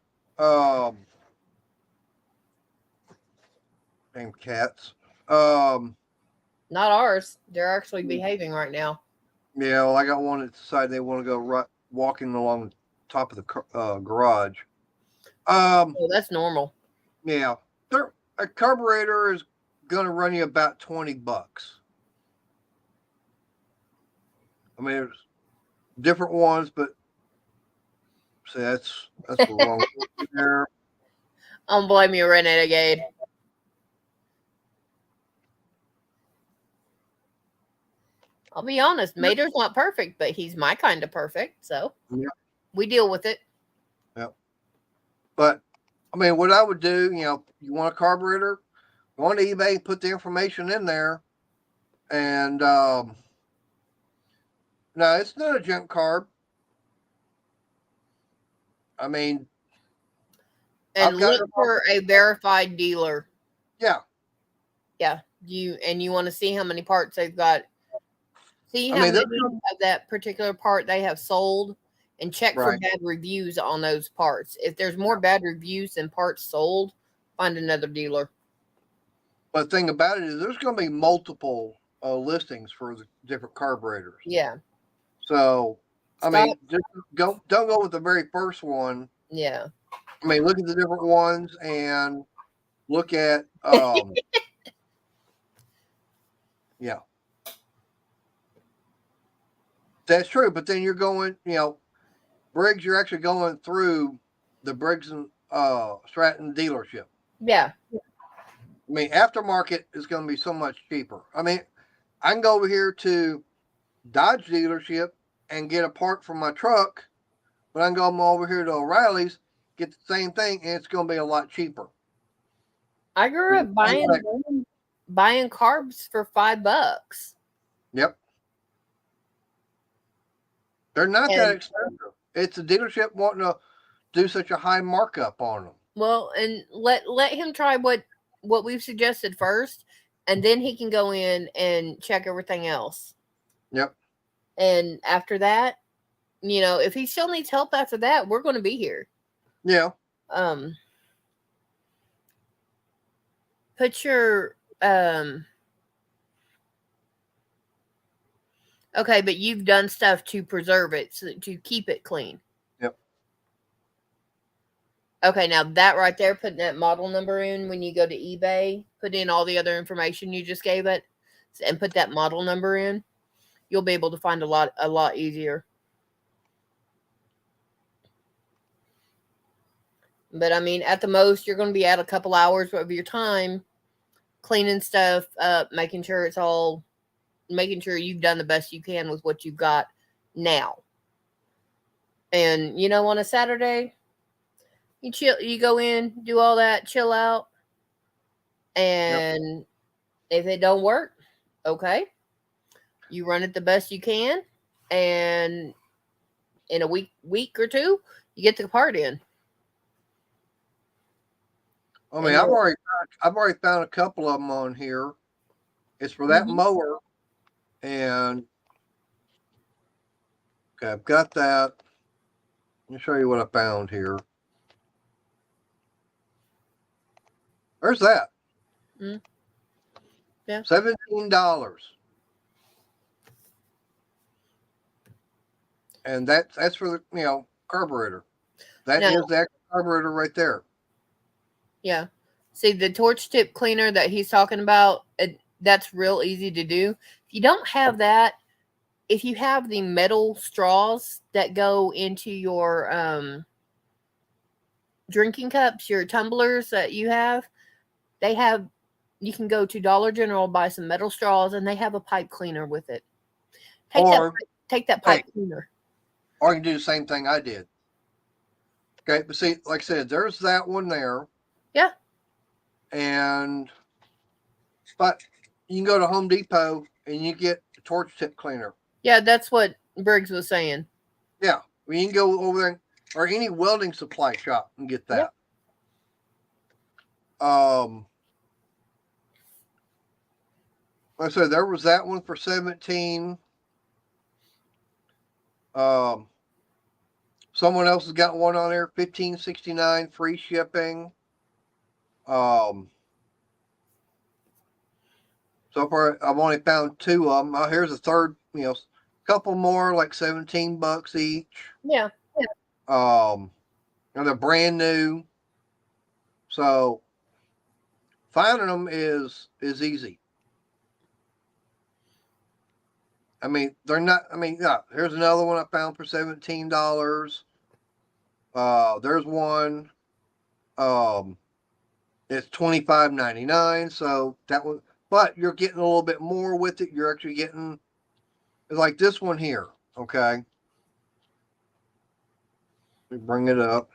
named cats. Not ours. They're actually behaving right now. Yeah, well, I got one that decided they want to go walking along the top of the garage. Oh, that's normal. Yeah, a carburetor is going to run you about $20. I mean, there's different ones, but see, that's the wrong one there. I don't blame you, Renegade. I'll be honest, Mater's not perfect, but he's my kind of perfect, so Yeah. we deal with it. Yeah. But I mean, what I would do, you want a carburetor, go on to eBay, put the information in there, and no, it's not a junk carb. I mean, And look for a verified dealer. Yeah. Yeah. You want to see how many parts they've got. See how many of that particular part they have sold, and check for bad reviews on those parts. If there's more bad reviews than parts sold, find another dealer. But the thing about it is there's going to be multiple listings for the different carburetors. Yeah. So, I mean, just don't go with the very first one. Yeah. I mean, look at the different ones and look at, yeah. That's true. But then you're going, Briggs, you're actually going through the Briggs and Stratton dealership. Yeah. I mean, aftermarket is going to be so much cheaper. I mean, I can go over here to Dodge dealership and get a part for my truck, but I can go over here to O'Reilly's, get the same thing, and it's going to be a lot cheaper. I grew up buying carbs for $5. Yep. They're not that expensive. It's a dealership wanting to do such a high markup on them. Well, and let him try what we've suggested first, and then he can go in and check everything else. Yep. And after that, if he still needs help after that, we're going to be here. Yeah. Put your okay, but you've done stuff to preserve it, to keep it clean. Yep. Okay, now that right there, putting that model number in when you go to eBay, put in all the other information you just gave it, and put that model number in. You'll be able to find a lot easier. But I mean, at the most, you're going to be at a couple hours of your time cleaning stuff up, making sure you've done the best you can with what you've got now. And on a Saturday, you go in, do all that, chill out. And if it don't work, okay, you run it the best you can, and in a week or two, you get the part in. I mean, I've already found a couple of them on here. It's for that mower, and okay, I've got that. Let me show you what I found here. There's that. Yeah. $17. And that's for the carburetor. That is that carburetor right there. Yeah. See, the torch tip cleaner that he's talking about, that's real easy to do. If you don't have that, if you have the metal straws that go into your drinking cups, your tumblers that you have, you can go to Dollar General, buy some metal straws, and they have a pipe cleaner with it. Take that pipe cleaner. Or you can do the same thing I did. Okay, but see, like I said, there's that one there. Yeah. But you can go to Home Depot and you get a torch tip cleaner. Yeah, that's what Briggs was saying. Yeah, you can go over there or any welding supply shop and get that. Like I said, there was that one for $17. Someone else has got one on there, $15.69, free shipping. So far, I've only found two of them. Here's a third, couple more, like $17 each. Yeah. And they're brand new. So finding them is easy. I mean, they're not. I mean, yeah. Here's another one I found for $17. There's one. It's $25.99. So that one. But you're getting a little bit more with it. You're actually getting, like this one here, okay? Let me bring it up.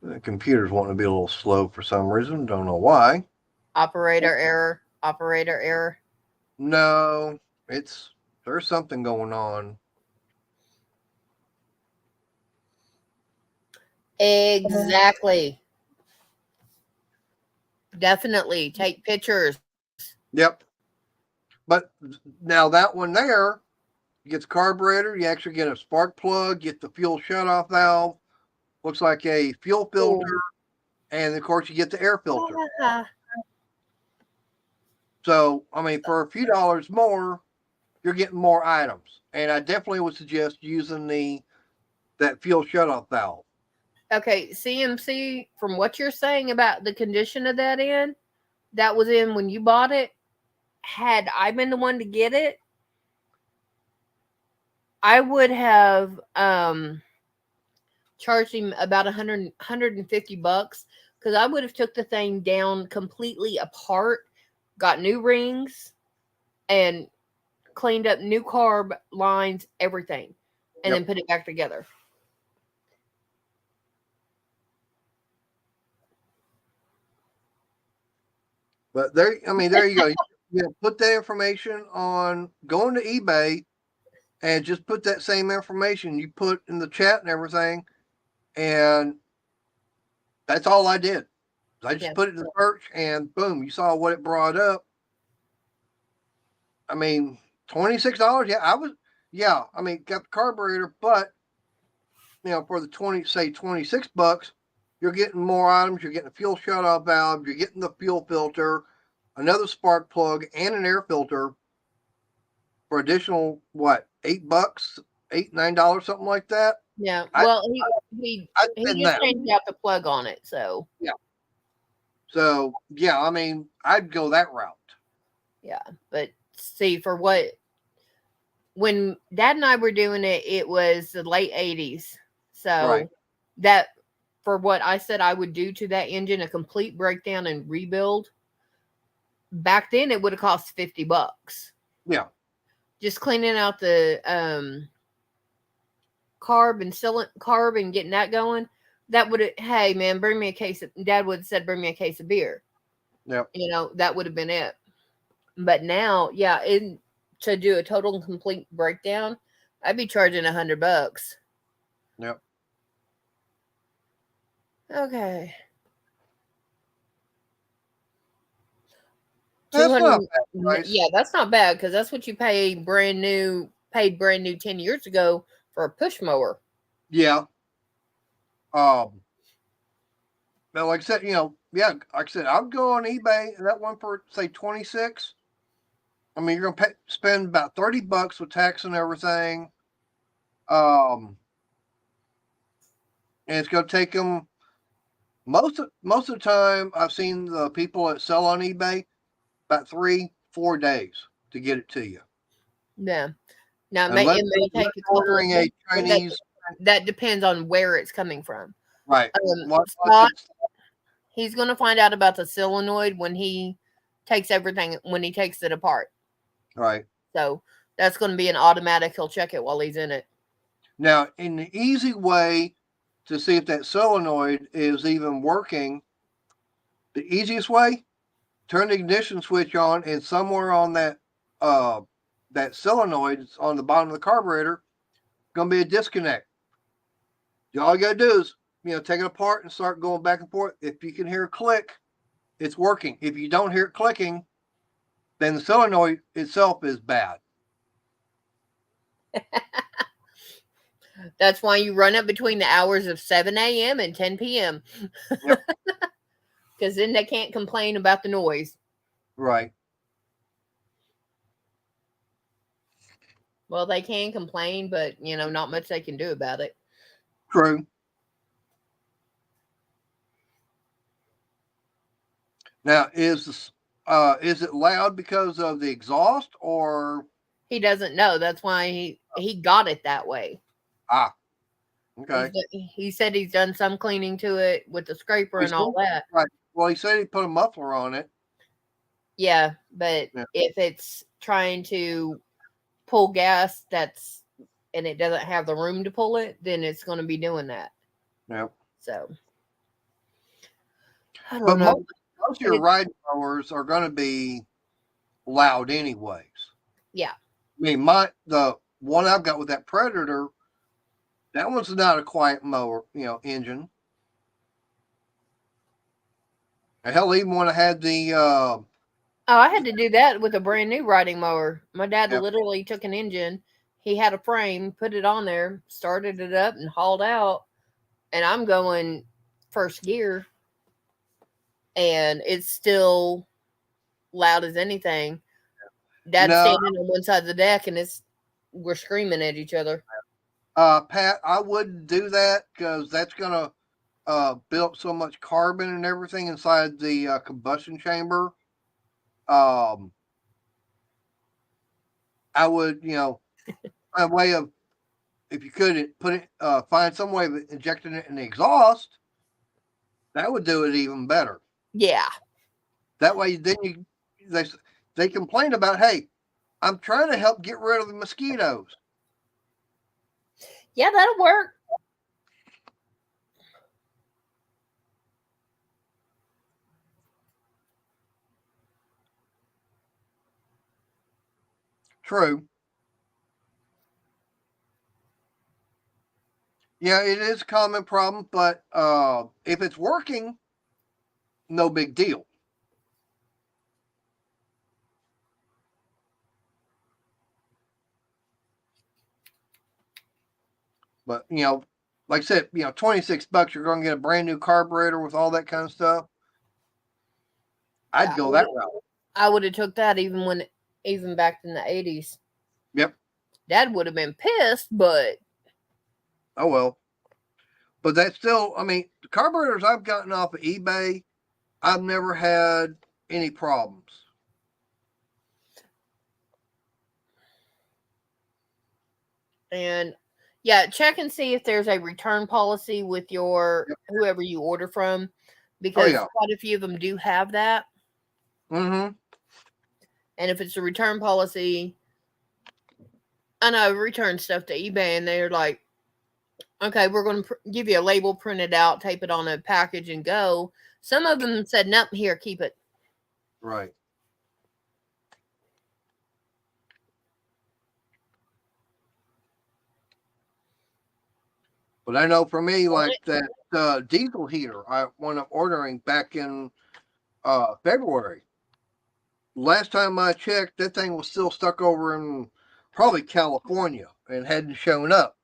The computer's wanting to be a little slow for some reason. Don't know why. Operator error. No, there's something going on. Exactly. Definitely take pictures. Yep. But now that one there, you get the carburetor, you actually get a spark plug, get the fuel shutoff valve, looks like a fuel filter, and of course you get the air filter. So, I mean, for a few dollars more, you're getting more items. And I definitely would suggest using that fuel shutoff valve. Okay, CMC, from what you're saying about the condition of that was in when you bought it, had I been the one to get it, I would have charged him about $150 because I would have took the thing down completely apart, got new rings, and cleaned up new carb lines, everything, and then put it back together. But there you go. You put that information on going to eBay and just put that same information you put in the chat and everything. And that's all I did. I just Yeah. put it in the search and boom, you saw what it brought up. I mean, $26. Yeah, I mean, got the carburetor, but for the 26 bucks, you're getting more items. You're getting a fuel shutoff valve. You're getting the fuel filter, another spark plug, and an air filter for additional, what, $8, $9, something like that. Yeah. I- Well, he I'd he spend just that. changed out the plug on it, so So, yeah, I mean, I'd go that route. yeah. But see, when Dad and I were doing it, it was the late 80s. So Right. that for what I said I would do to that engine, a complete breakdown and rebuild. Back then, it would have cost $50. Yeah. Just cleaning out the carb and getting that going. That would have. Hey man, bring me a case. Dad would have said, "Bring me a case of beer." Yep. That would have been it. But now, yeah, to do a total and complete breakdown, I'd be charging $100. Yep. Okay. That's not 200. bad price. Yeah, that's not bad because that's what you paid brand new 10 years ago for a push mower. Yeah. But like I said, yeah, like I said, I'll go on eBay and that one for say 26. I mean, you're gonna spend about $30 with tax and everything. And it's gonna take them most of the time. I've seen the people that sell on eBay about 3-4 days to get it to you. Yeah. Now, Unless it may take a couple of ordering a days, but Chinese, that depends on where it's coming from. right? Scott, he's going to find out about the solenoid when he takes it apart. Right. So that's going to be an automatic. He'll check it while he's in it. Now, in the easy way to see if that solenoid is even working, the easiest way, turn the ignition switch on, and somewhere on that solenoid on the bottom of the carburetor, going to be a disconnect. All you got to do is, take it apart and start going back and forth. If you can hear a click, it's working. If you don't hear it clicking, then the solenoid itself is bad. That's why you run it between the hours of 7 a.m. and 10 p.m. Yep. Because then they can't complain about the noise. Right. Well, they can complain, but not much they can do about it. True. Now, is it loud because of the exhaust or? He doesn't know. That's why he got it that way. Okay. He said he's done some cleaning to it with the scraper and all that. Right. Well, he said he put a muffler on it. Yeah, but if it's trying to pull gas and it doesn't have the room to pull it, then it's going to be doing that. Yep. So I don't But know. most of your riding mowers are going to be loud anyways. Yeah. I mean, the one I've got with that Predator, that one's not a quiet mower, engine. Hell, even when I had the I had to do that with a brand new riding mower. My dad literally took an engine. He had a frame, put it on there, started it up, and hauled out. And I'm going first gear, and it's still loud as anything. Dad's standing on one side of the deck, and we're screaming at each other. Pat, I wouldn't do that because that's gonna build up so much carbon and everything inside the combustion chamber. I would, a way of, if you could find some way of injecting it in the exhaust, that would do it even better. Yeah. That way, then they complain about, hey, I'm trying to help get rid of the mosquitoes. Yeah, that'll work. True. Yeah, it is a common problem, but if it's working, no big deal. But, like I said, $26, you're going to get a brand new carburetor with all that kind of stuff. I'd I go would- that route. I would have took that even back in the 80s. Yep. Dad would have been pissed, but Oh, well. But that's still, the carburetors I've gotten off of eBay, I've never had any problems. and yeah, check and see if there's a return policy with your Yep. whoever you order from, because yeah. quite a few of them do have that. Mm-hmm. And if it's a return policy, I know I've returned stuff to eBay and they're like, okay, we're going to give you a label, print it out, tape it on a package, and go. Some of them said, nope, here, keep it. Right. But I know for me, like that diesel heater I wound up ordering back in February. Last time I checked, that thing was still stuck over in probably California and hadn't shown up.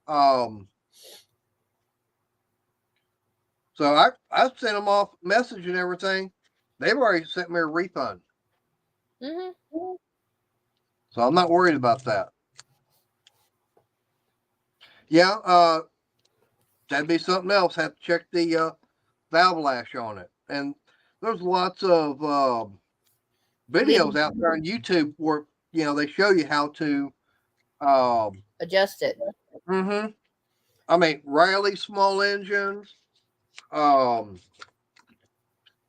So I sent them off message and everything. They've already sent me a refund. Mm-hmm. So I'm not worried about that. Yeah, that'd be something else. Have to check the valve lash on it. And there's lots of videos out there on YouTube where they show you how to Adjust it. Riley small engines. What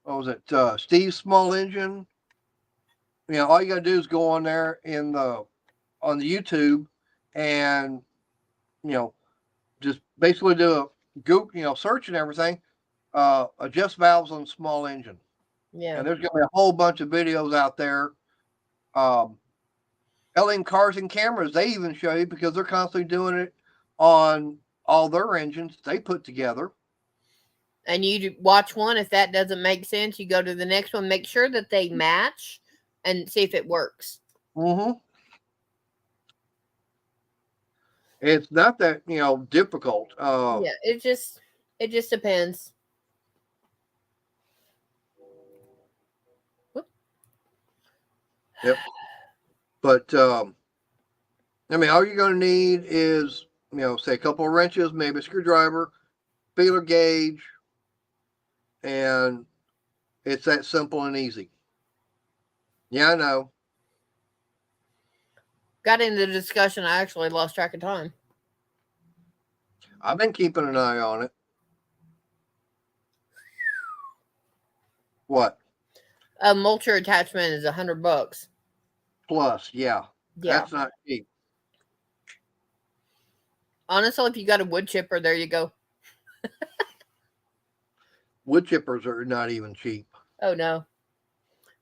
was it? Steve's small engine. All you gotta do is go on there on the YouTube and just basically do a Google, search and everything. Adjust valves on small engine. Yeah. And there's gonna be a whole bunch of videos out there. LM Cars and Cameras, they even show you because they're constantly doing it on all their engines they put together. And you watch one. If that doesn't make sense, you go to the next one. Make sure that they match and see if it works. Mm-hmm. It's not that difficult. Yeah, it just depends. Whoop. Yep. But all you're going to need is say a couple of wrenches, maybe a screwdriver, feeler gauge, and it's that simple and easy. Yeah, I know. Got into the discussion. I actually lost track of time. I've been keeping an eye on it. What? A mulcher attachment is $100. Plus, yeah. That's not cheap. Honestly, if you got a wood chipper, there you go. Wood chippers are not even cheap. Oh, no.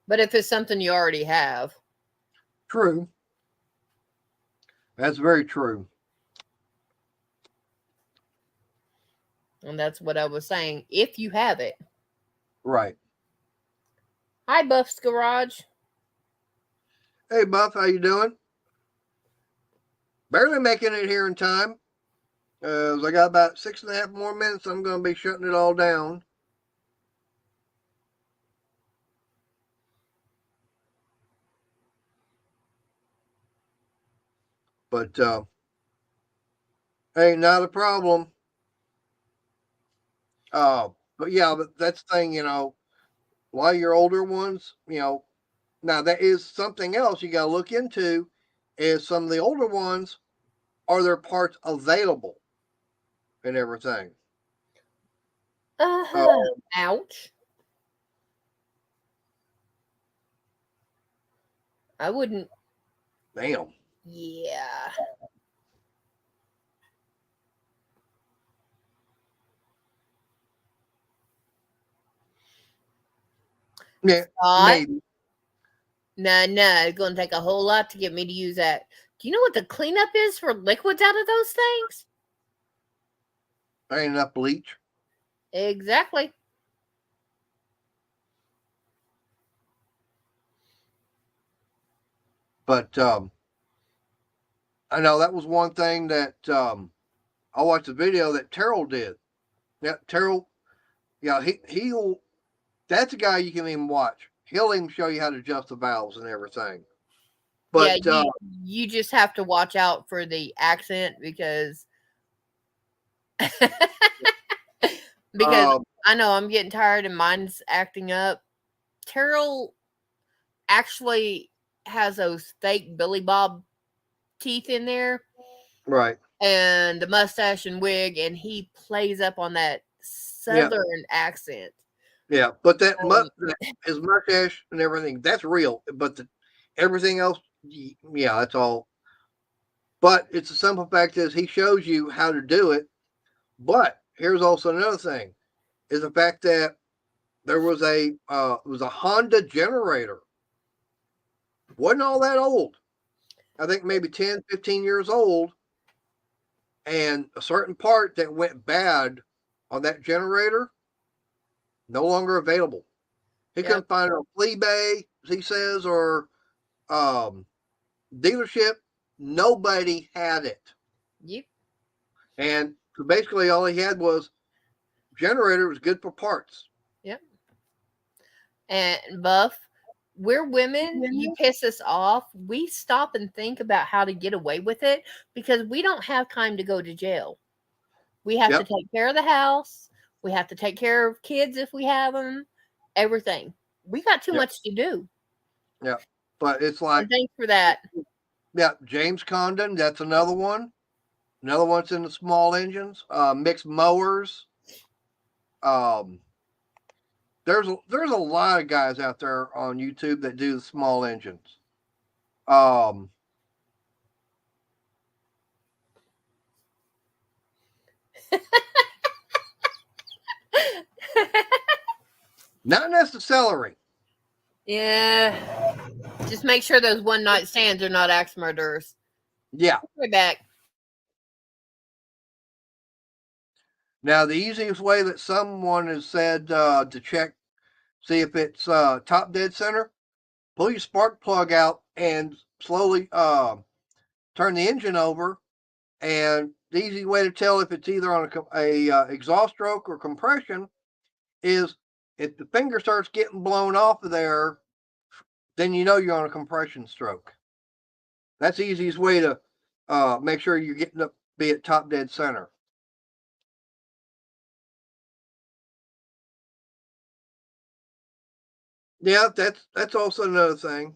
But if it's something you already have. True. That's very true. And that's what I was saying. If you have it. Right. Hi, Buff's Garage. Hey, Buff, how you doing? Barely making it here in time. I got about 6.5 more minutes. I'm going to be shutting it all down. But hey, not a problem. But yeah, but that's the thing, a lot of your older ones, now that is something else you got to look into is some of the older ones, are their parts available and everything? Ouch. I wouldn't. Damn. Yeah. Yeah, maybe. No, it's going to take a whole lot to get me to use that. Do you know what the cleanup is for liquids out of those things? There ain't enough bleach. Exactly. But I know that was one thing that I watched a video that Terrell did. Yeah, Terrell. Yeah, he'll. That's a guy you can even watch. He'll even show you how to adjust the valves and everything. Yeah, But you just have to watch out for the accent because because I know I'm getting tired and mine's acting up. Terrell actually has those fake Billy Bob teeth in there. Right. And the mustache and wig, and he plays up on that southern accent. Yeah, but his mustache and everything, that's real. But everything else, yeah, that's all. But it's a simple fact is he shows you how to do it. But here's also another thing, is the fact that there was it was a Honda generator. Wasn't all that old. I think maybe 10, 15 years old. And a certain part that went bad on that generator, no longer available. He couldn't find it on Fleabay, he says, or dealership. Nobody had it. Yep. And so basically all he had was generator was good for parts. Yep. And Buff, we're women. You piss us off. We stop and think about how to get away with it because we don't have time to go to jail. We have to take care of the house. We have to take care of kids if we have them. Everything. We got too much to do. Yeah. But it's like. And thanks for that. Yeah. James Condon. That's another one. Another one's in the small engines. Mixed mowers. There's a lot of guys out there on YouTube that do the small engines. Not necessarily. Yeah. Just make sure those one night stands are not axe murderers. Yeah. Way back. Now, the easiest way that someone has said to check, see if it's top dead center, pull your spark plug out and slowly turn the engine over. And the easy way to tell if it's either on a exhaust stroke or compression is if the finger starts getting blown off of there, then you know you're on a compression stroke. That's the easiest way to make sure you're getting up, be at top dead center. Yeah, that's also another thing.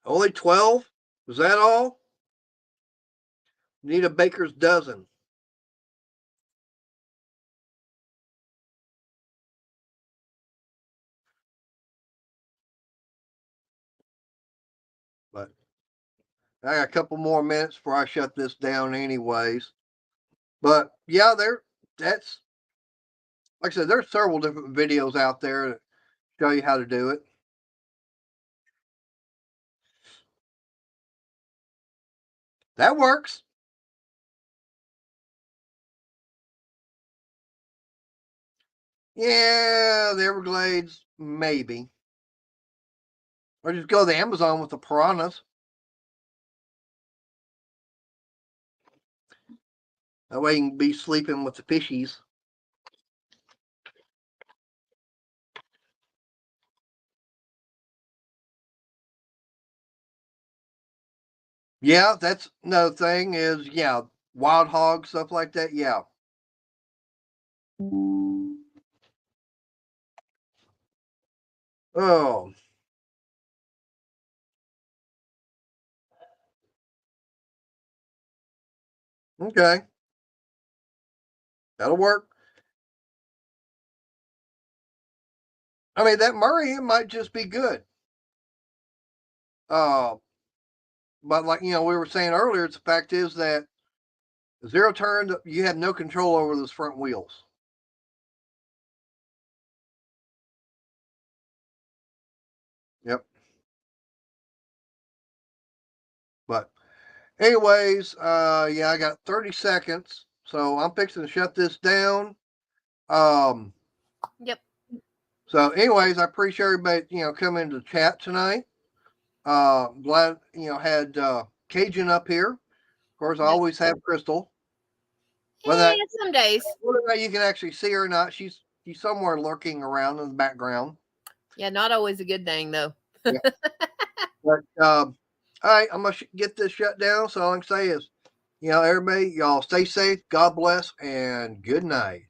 Only 12? Was that all? Need a baker's dozen. But I got a couple more minutes before I shut this down anyways. But yeah, that's like I said, there's several different videos out there that show you how to do it. That works. Yeah, the Everglades, maybe. Or just go to the Amazon with the piranhas. That way you can be sleeping with the fishies. Yeah, that's another thing is, yeah, wild hogs, stuff like that. Yeah. Oh. Okay. That'll work. I mean, that Murray might just be good. But like, we were saying earlier, the fact is that zero turn, you have no control over those front wheels. Yep. But anyways, yeah, I got 30 seconds. So I'm fixing to shut this down. Yep. So anyways, I appreciate everybody, coming to chat tonight. Glad, had Cajun up here. Of course, I Yep. always have Crystal. Yeah, some days. Whether or not you can actually see her or not, she's somewhere lurking around in the background. Yeah, not always a good thing though. Yeah. But all right, I'm gonna get this shut down. So all I can say is, everybody, y'all stay safe, God bless, and good night.